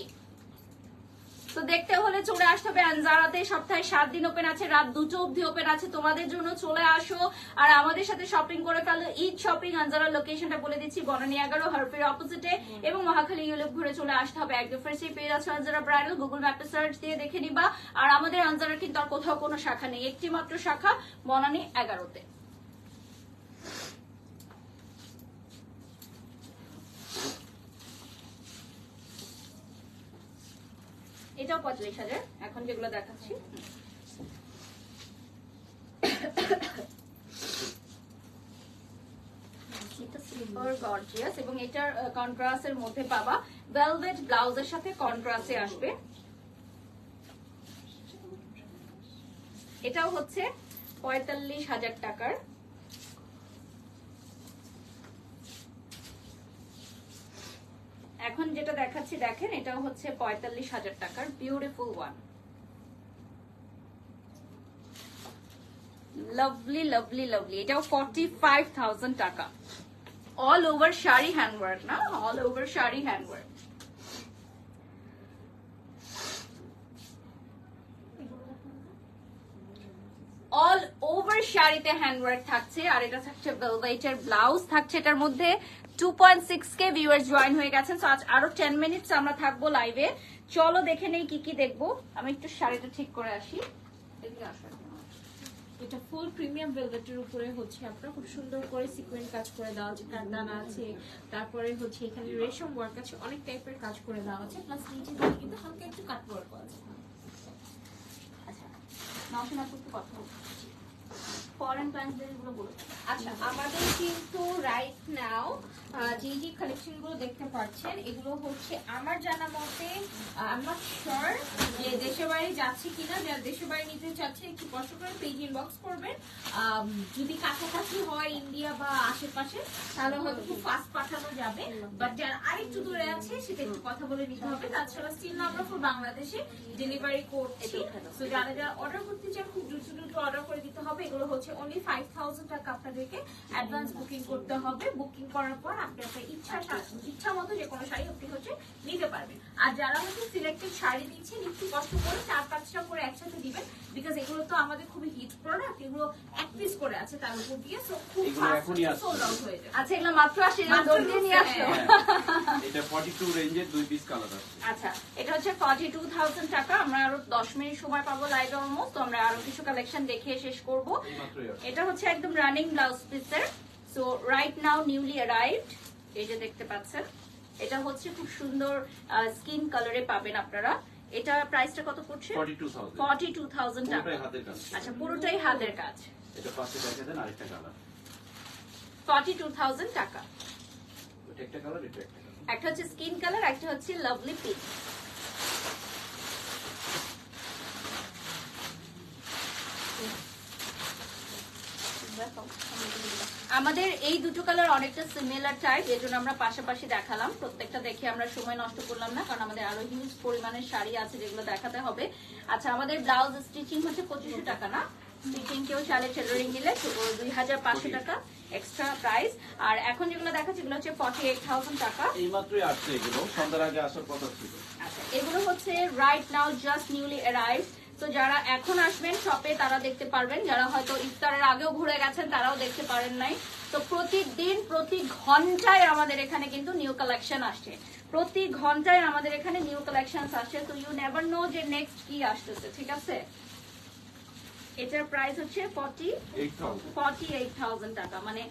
তো দেখতে হলে চলে আসতে হবে আনজারাতে। সপ্তাহে 7 দিন ওপেন আছে, রাত 2টো অবধি ওপেন আছে। তোমাদের জন্য চলে আসো আর আমাদের সাথে শপিং করে ফেলো। ঈদ শপিং আনজারার লোকেশনটা বলে দিচ্ছি, বনানী 11 হারফের অপোজিটে এবং মহাখালী ইউলেপ ঘুরে চলে আসতে হবে। একদম ফার্স্টে পেয়ে যাচ্ছে আনজারা ব্রাইডাল, গুগল ম্যাপে সার্চ দিয়ে দেখে নিবা। আর আমাদের আনজারার কিন্তু আর কোথাও কোনো শাখা নেই, একটি মাত্র শাখা বনানী 11তে। এটাও 45,000 এখন যেগুলো দেখাচ্ছি। এটা সিলভার গর্জিয়াস এবং এটার কন্ট্রাস্টের মধ্যে পাবা, ভেলভেট ব্লাউজের সাথে কন্ট্রাস্টে আসবে। এটাও হচ্ছে 45,000 টাকার। এখন যেটা দেখাচ্ছি দেখেন, এটাও হচ্ছে 45,000 টাকার beautiful one. Lovely lovely lovely, এটাও 45,000 টাকা। অল ওভার শাড়ি হ্যান্ডওয়ার্ক না, all over sari handwork. All over শাড়িতে হ্যান্ডওয়ার্ক থাকছে। আর এটা থাকছে ভেলভেটের ব্লাউজ থাকছে এটার মধ্যে। 2.6K ভিউয়ার্স জয়েন হয়ে গেছেন। সো আজ আরো 10 মিনিটস আমরা থাকবো লাইভে। চলো দেখে নেই কি কি দেখবো। আমি একটু শাড়িটা ঠিক করে আসি। এদিকে আসো। এটা ফুল প্রিমিয়াম ভেলভেটের উপরে হচ্ছে আপনার খুব সুন্দর করে সিকোয়েন্স কাজ করে দেওয়া আছে, কারদানা আছে, তারপরে হচ্ছে এখানে রেশম ওয়ার্ক আছে, অনেক টাইপের কাজ করে দেওয়া আছে, প্লাস নিচে দিকে কিন্তু হালকা একটু কাট ওয়ার্ক আছে। আচ্ছা, নওশিন আপু একটু কথা বলছি। ফরেন প্যান্টদের গুলো বলো। আচ্ছা, আমাদের কিন্তু রাইট নাও যে যে কালেকশন গুলো দেখতে পাচ্ছেন এগুলো হচ্ছে আমার জানা মতে আমার শিওর যে দেশের বাইরে যাচ্ছে কিনা। যারা দেশের বাইরে নিতে চাচ্ছে একটু কষ্ট করে পেজ ইনবক্স করবেন। যদি কাছাকাছি হয় ইন্ডিয়া বা আশেপাশে তাহলে হয়তো খুব ফাস্ট পাঠানো যাবে, বাট যারা আরেকটু দূরে আছে সেটা একটু কথা বলে নিতে হবে। তাছাড়া স্টিল আমরা ফুল বাংলাদেশে ডেলিভারি করছি। তো যারা যারা অর্ডার করতে চান খুব দ্রুত দ্রুত অর্ডার করে দিতে হবে। এগুলো হচ্ছে অনলি 5,000 টাকা আপনাদেরকে অ্যাডভান্স বুকিং করতে হবে। বুকিং করার পর আপনি আপনার ইচ্ছা মতো যে কোনো শাড়ি আপনি হচ্ছে নিতে পারবেন। আর যারা হচ্ছে সিলেক্টেড শাড়ি দিচ্ছেন একটু কষ্ট করে 4-5টা করে একসাথে দিবেন, বিকজ এগুলো তো আমাদের খুবই হিট প্রোডাক্ট। এগুলো এক পিস করে আছে তার উপর দিয়ে, সো খুব ফাস্ট সোল্ড আউট হয়ে যায়। আচ্ছা, এগুলো মাত্র আসে না, দৌড় দিয়ে নিয়ে আসো। এটা 42 রেঞ্জের 2 পিস কালার আছে। আচ্ছা, এটা হচ্ছে 42,000 টাকা। আমরা আরো 10 মিনিট সময় পাবো লাইভে অলমোস্ট। তো আমরা আরো কিছু কালেকশন দেখিয়ে শেষ করব। এটা হচ্ছে একদম রানিং ব্লাউজ পিসের। So right now newly arrived, এই যে দেখতে পাচ্ছেন। এটা হচ্ছে খুব সুন্দর স্কিন কালারে পাবেন আপনারা। এটা প্রাইসটা কত পড়ছে? 42,000 টাকা। পুরোটাই হাতের কাজ। আচ্ছা, পুরোটাই হাতের কাজ। এটা পাশে দেখা দেন আরেকটা কালার। 42,000 টাকা। এটা একটা কালার, এটা একটা কালার। একটা হচ্ছে স্কিন কালার, একটা হচ্ছে লাভলি পিঙ্ক। আমাদের এই দুটো কালার অনেকটা সিমিলার টাইপ, এর জন্য আমরা পাশাপাশি দেখালাম। প্রত্যেকটা দেখে আমরা সময় নষ্ট করলাম না, কারণ আমাদের আরো হিউজ পরিমাণের শাড়ি আছে যেগুলো দেখাতে হবে। আচ্ছা, আমাদের ব্লাউজ স্টিচিং হচ্ছে 2500 টাকা না? স্টিচিং কেউ চাইলে টেলারিং নিলে 2,500 টাকা এক্সট্রা প্রাইস। আর এখন যেগুলো দেখাচ্ছি এগুলো হচ্ছে 48,000 টাকা। এই মাত্রই আসছে এগুলো, সন্ধ্যার আগে আসার কথা ছিল। আচ্ছা, এগুলো হচ্ছে right now just newly arrive. তো যারা এখন আসবেন শপে তারা দেখতে পারবেন, যারা হয়তো ইফতারের আগেও ঘুরে গেছেন তারাও দেখতে পারেন নাই। তো প্রতিদিন প্রতি ঘন্টায় আমাদের এখানে কিন্তু নিউ কালেকশন আসছে, প্রতি ঘন্টায় আমাদের এখানে নিউ কালেকশন আসছে। তো ইউ নেভার নো যে নেক্সট কি আসতেছে, ঠিক আছে? এটার প্রাইস হচ্ছে 48,000 টাকা, মানে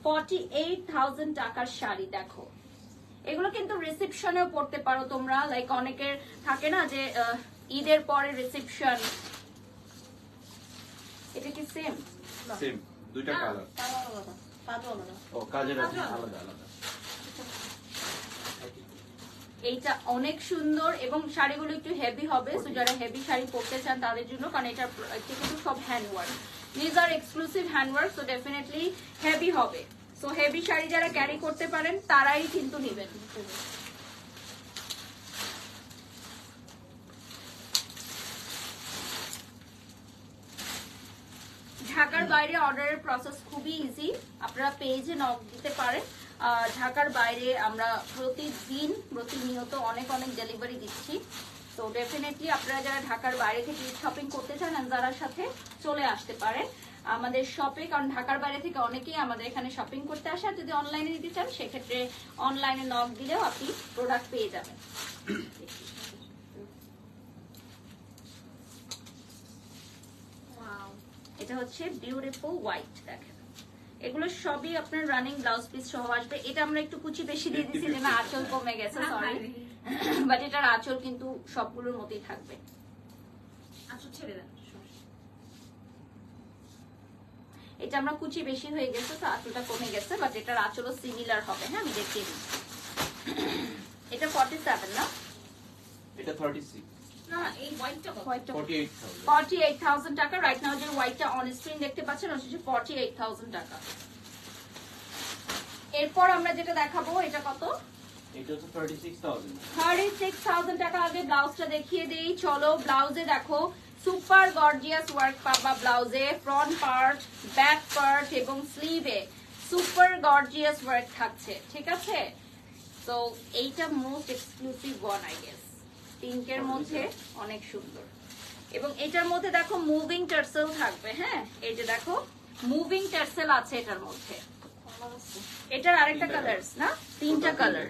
48,000 টাকার শাড়ি। দেখো, এগুলো কিন্তু রিসেপশনেও পড়তে পারো তোমরা। লাইক অনেকের থাকে না যে ঈদের পরে রিসেপশন। এটা কি সেম? সেম, দুইটা কালার। ও কাজের আছে আলাদা আলাদা। এইটা অনেক সুন্দর এবং শাড়িগুলো একটু হেভি হবে। সো যারা হেভি শাড়ি পরতে চান তাদের জন্য, কারণ এটা কিন্তু সব handwork. This are exclusive handwork, so definitely heavy হবে। সো হেভি শাড়ি যারা ক্যারি করতে পারেন তারাই কিন্তু নেবেন। ঢাকার বাইরে অর্ডারের প্রসেস খুবই ইজি, আপনারা পেজে নক দিতে পারেন। ঢাকার বাইরে আমরা প্রতিদিন প্রতিনিয়ত অনেক অনেক ডেলিভারি দিচ্ছি। তো তো ডেফিনেটলি আপনারা যারা ঢাকার বাইরে থেকে শপিং করতে চান আনজারার সাথে চলে আসতে পারেন আমাদের শপে, কারণ ঢাকার বাইরে থেকে অনেকেই আমাদের এখানে শপিং করতে আসে। আর যদি অনলাইনে দিতে চান সেক্ষেত্রে অনলাইনে নক দিলেও আপনি প্রোডাক্ট পেয়ে যাবেন। এটা হচ্ছে বিউটিফুল হোয়াইট, দেখেন এগুলো সবই আপনার রানিং ব্লাউজ পিস সহ আসবে। এটা আমরা একটু কুচি বেশি দিয়ে দিচ্ছি যে না আঁচল কমে গেছে, সরি, বাট এটার আঁচল কিন্তু সবগুলোর মতোই থাকবে। আচ্ছা ছেড়ে দেন। এটা আমরা কুচি বেশি হয়ে গেছে তো আঁচলটা কমে গেছে, বাট এটার আঁচলও সিমিলার হবে। হ্যাঁ আমি দেখিয়ে দিই। এটা 47 না, এটা 36, না এই হোয়াইটটা কত? 48,000। 48,000 টাকা রাইট নাও। যে হোয়াইটটা অন স্ক্রিন দেখতে পাচ্ছেন ওটা হচ্ছে 48,000 টাকা। এরপর আমরা যেটা দেখাবো এটা কত? এটা হচ্ছে 36,000। 36,000 টাকা। আগে ব্লাউজটা দেখিয়ে দেই চলো। ব্লাউজে দেখো সুপার গর্জিয়াস ওয়ার্ক পাবা ব্লাউজে, ফ্রন্ট পার্ট, ব্যাক পার্ট এবং স্লিভে সুপার গর্জিয়াস ওয়ার্ক থাকছে, ঠিক আছে? তো এইটা most exclusive one I guess, পিঙ্কের মধ্যে অনেক সুন্দর। এবং এটার মধ্যে দেখো মুভিং টার্সেল থাকবে। হ্যাঁ এই যে দেখো মুভিং টার্সেল আছে এটার মধ্যে। এটার আরেকটা কালারস না, তিনটা কালার।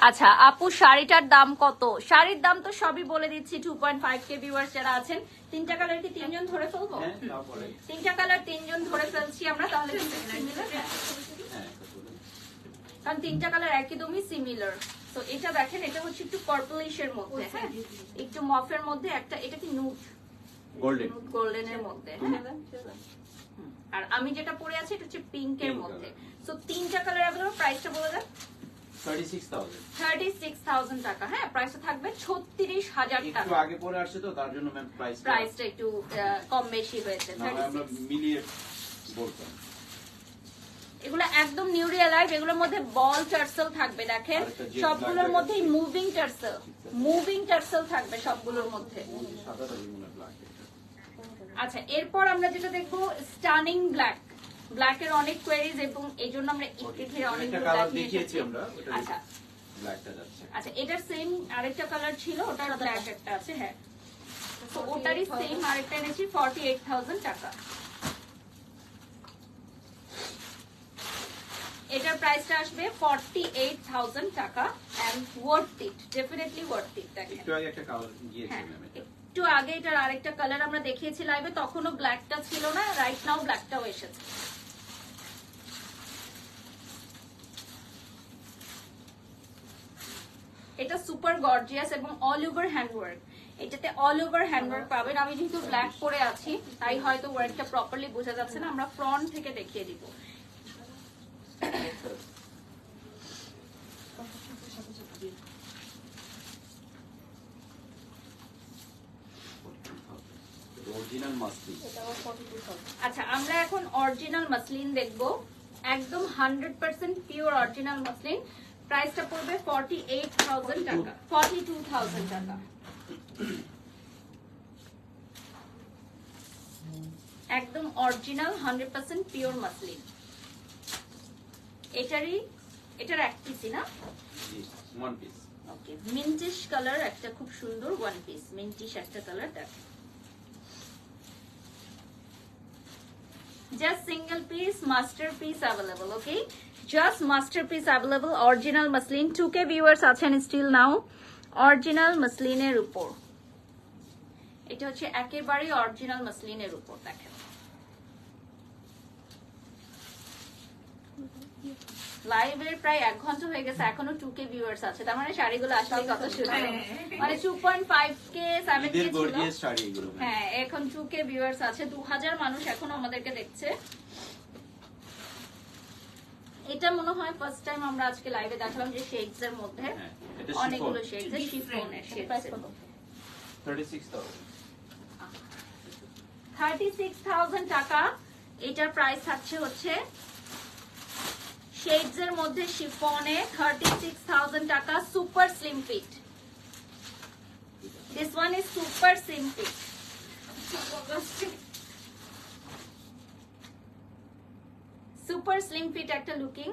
আচ্ছা আপু শাড়িটার দাম কত? শাড়ির দাম তো সবই বলে দিচ্ছি। 2.5K ভিউয়ার্স যারা আছেন, তিনটা কালার কি তিনজন ধরে ফেলবো? হ্যাঁ তারপরে তিনটা কালার তিনজন ধরে ফেলছি আমরা, তাহলে কিন্তু similar, হ্যাঁ। হ্যাঁ কারণ তিনটা কালার একদমই সিমিলার। তো এটা দেখেন এটা হচ্ছে একটু পার্পলিশের মধ্যে, হ্যাঁ একটু মফের মধ্যে, একটা এটা কি নুড গোল্ডেন। গোল্ডেনের মধ্যে, হ্যাঁ। আর আমি যেটা পরে আছি এটা হচ্ছে পিঙ্কের Pink মধ্যে। color। সো তিনটা কালার अवेलेबल। প্রাইসটা বলে দেন। 36,000। 36,000 টাকা। হ্যাঁ প্রাইসটা থাকবে 36,000 একটু টাকা। আগে পরে আসছে তো তার জন্য ম্যাম প্রাইসটা একটু কম বেশি হয়েছে। আমরা 36। মিলিয়ে বলতাম। এগুলো একদম নিউ রিয়েলাইজ। এগুলোর মধ্যে বল টার্সেল থাকবে দেখেন, আরেকটা jet সবগুলোর black মধ্যেই আছে। মুভিং টার্সেল, মুভিং টার্সেল থাকবে সবগুলোর মধ্যে। সাদাটা মনে ব্ল্যাক। আচ্ছা এরপর আমরা যেটা দেখবো স্টানিং ব্ল্যাক। ব্ল্যাকের অনেক কোয়েরিজ এবং এই জন্য আমরা একটু ঘিরে অনেক একটা কালার দেখিয়েছি আমরা, ওটা আচ্ছা ব্ল্যাকটা যাচ্ছে। আচ্ছা এটার সেম আরেকটা কালার ছিল, ওটার ব্ল্যাক একটা আছে, হ্যাঁ তো ওটারই সেম আরেকটা এনেছি 48,000 টাকা। এটার প্রাইসটা আসবে 48,000 টাকা and worth it, definitely worth it. দেখেন একটু আগে একটা কালার গিয়েছে হ্যাঁ ম্যাম এটা। একটু আগে এটার আরেকটা কালার আমরা দেখিয়েছি লাইভে, তখনও ব্ল্যাকটা ছিল না, রাইট নাও ব্ল্যাকটাও এসেছে। এটা সুপার গর্জিয়াস এবং অল ওভার হ্যান্ডওয়ার্ক। এটাতে অল ওভার হ্যান্ডওয়ার্ক পাবেন। আমি যেহেতু ব্ল্যাক পরে আছি তাই হয়তো ওয়ার্কটা প্রপারলি বোঝা যাচ্ছে না, আমরা ফ্রন্ট থেকে দেখিয়ে দিব। Original muslin. আচ্ছা আমরা এখন অরিজিনাল মাসলিন দেখব, একদম 100% পিওর অরিজিনাল মাসলিন। প্রাইসটা পড়বে 48,000 টাকা, 42,000 টাকা। একদম অরিজিনাল 100% পিওর মাসলিন। এটার এক পিসই না, জি ওয়ান পিস। ওকে মিন্টিশ কালার একটা খুব সুন্দর ওয়ান পিস, মিন্টিশ একটা কালার দেখেন। Just single piece masterpiece available, okay? Just masterpiece available. Original muslin 2K viewers আছেন still now. Original muslin এর উপর, এটা হচ্ছে একেবারে অরিজিনাল মাসলিন এর উপর দেখেন। লাইভের প্রায় 1 ঘন্টা হয়ে গেছে, এখনো 2K ভিউয়ার্স আছে, তার মানে শাড়িগুলো আসলে কত সুন্দর। মানে 2.5K 7K ঈদের ছিল, গর্জিয়াস শাড়ি এগুলো ম্যাম। হ্যাঁ এখন 2K ভিউয়ার্স আছে, 2000 মানুষ এখনো আমাদেরকে দেখছে। এটা মনে হয় ফার্স্ট টাইম আমরা আজকে লাইভে দেখলাম যে শেডস এর মধ্যে হ্যাঁ, এটা অনেকগুলো শিফন। শেডস এর শিফনের শেডস। 36,000। 36,000 টাকা। এটার প্রাইস থাকছে হচ্ছে শেডস এর মধ্যে শিফনে 36,000 টাকা। Super slim fit, this one is super slim fit. Super slim fit একটা লুকিং।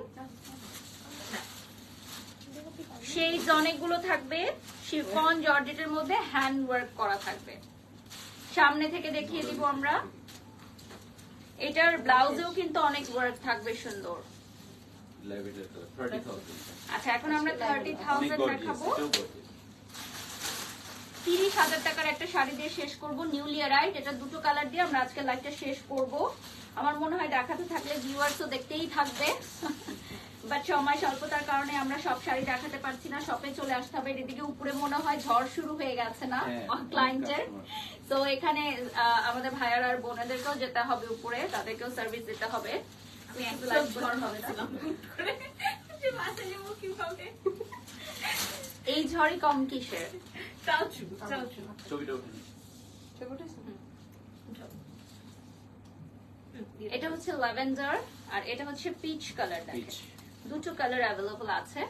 শেডস অনেকগুলো থাকবে, শিফন জর্জেটের মধ্যে হ্যান্ড ওয়ার্ক করা থাকবে। সামনে থেকে দেখিয়ে দিব আমরা। এটার ব্লাউজেও কিন্তু অনেক ওয়ার্ক থাকবে সুন্দর। Lavender colour 30,000। আচ্ছা, এখন আমরা 30,000 দেখাবো। 30,000 টাকার একটা শাড়ি দিয়ে শেষ করব, নিউলি রাইট। এটা দুটো কালার দিয়ে আমরা আজকে লাইভটা শেষ করব। আমার মনে হয় দেখাতে থাকলে ভিউয়ার্সও দেখতেই থাকবে, বাট সময় স্বল্পতার কারণে আমরা সব শাড়ি দেখাতে পারছি না। শপে চলে আসতে হবে। এদিকে উপরে মনে হয় ঝড় শুরু হয়ে গেছে না ক্লায়েন্টের। তো এখানে আমাদের ভাইয়ার আর বোনেদেরকেও যেতে হবে উপরে, তাদেরকেও সার্ভিস দিতে হবে। আমি একদম ঝড় হবে না, যে বাসায় যাবো কিভাবে? এই ঝড়ই কম কিসের? চাউচু চাউচু ছবিটা উঠে এটা হচ্ছে ল্যাভেন্ডার আর এটা হচ্ছে পিচ কালার। দেখেন দুটো কালার অ্যাভেলেবল আছে।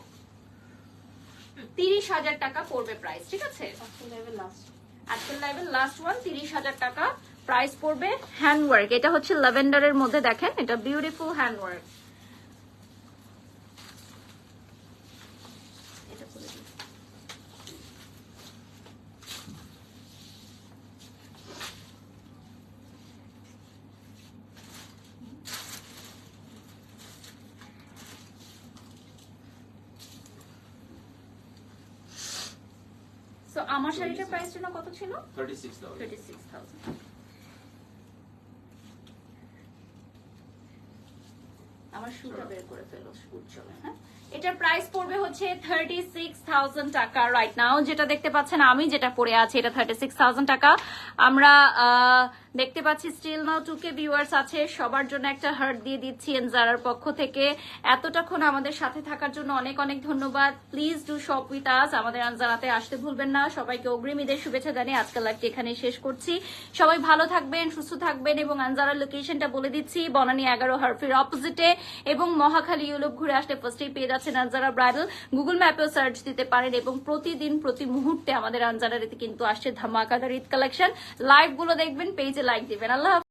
30,000 টাকা পড়বে প্রাইস, ঠিক আছে? আজকের লাইভের লাস্ট ওয়ান, 30,000 টাকা প্রাইস পড়বে। হ্যান্ড ওয়ার্ক, এটা হচ্ছে ল্যাভেন্ডারের মধ্যে। দেখেন এটা বিউটিফুল হ্যান্ড ওয়ার্ক। তো আমার শাড়িটার প্রাইস জন্য কত ছিল? 36,000। 36,000। আমার শুটা বের করে ফেলো, শুট চলে। হ্যাঁ, এটার প্রাইস পড়বে হচ্ছে 36,000 টাকা রাইট নাও। যেটা দেখতে পাচ্ছেন, আমি যেটা পরে আছি, এটা 36,000 টাকা। আমরা দেখতে পাচ্ছি স্টিল নাও 2K ভিউয়ার্স আছে, সবার জন্য একটা হার্ট দিয়ে দিচ্ছি এনজারার পক্ষ থেকে। এতটাক্ষণ আমাদের সাথে থাকার জন্য অনেক অনেক ধন্যবাদ। Please do shop with us, আমাদের আনজারাতে আসতে ভুলবেন না। সবাইকে অগ্রিম ঈদের শুভেচ্ছা জানিয়ে আজকের লাইভটি এখানে শেষ করছি। সবাই ভালো থাকবেন, সুস্থ থাকবেন, এবং আনজারার লোকেশনটা বলে দিচ্ছি, বনানী 11 হারফির অপোজিটে, এবং মহাখালী ইউরোপ ঘুরে আসলে ফার্স্টেই পেয়ে যাচ্ছেন আনজারা ব্রাইডাল। গুগল ম্যাপেও সার্চ দিতে পারেন, এবং প্রতিদিন প্রতি মুহূর্তে আমাদের আনজারাতে কিন্তু আসছে ধামাকাদার ঈদ কালেকশন। লাইভ গুলো দেখবেন, পেজে লাইক দিবেন। আল্লাহ।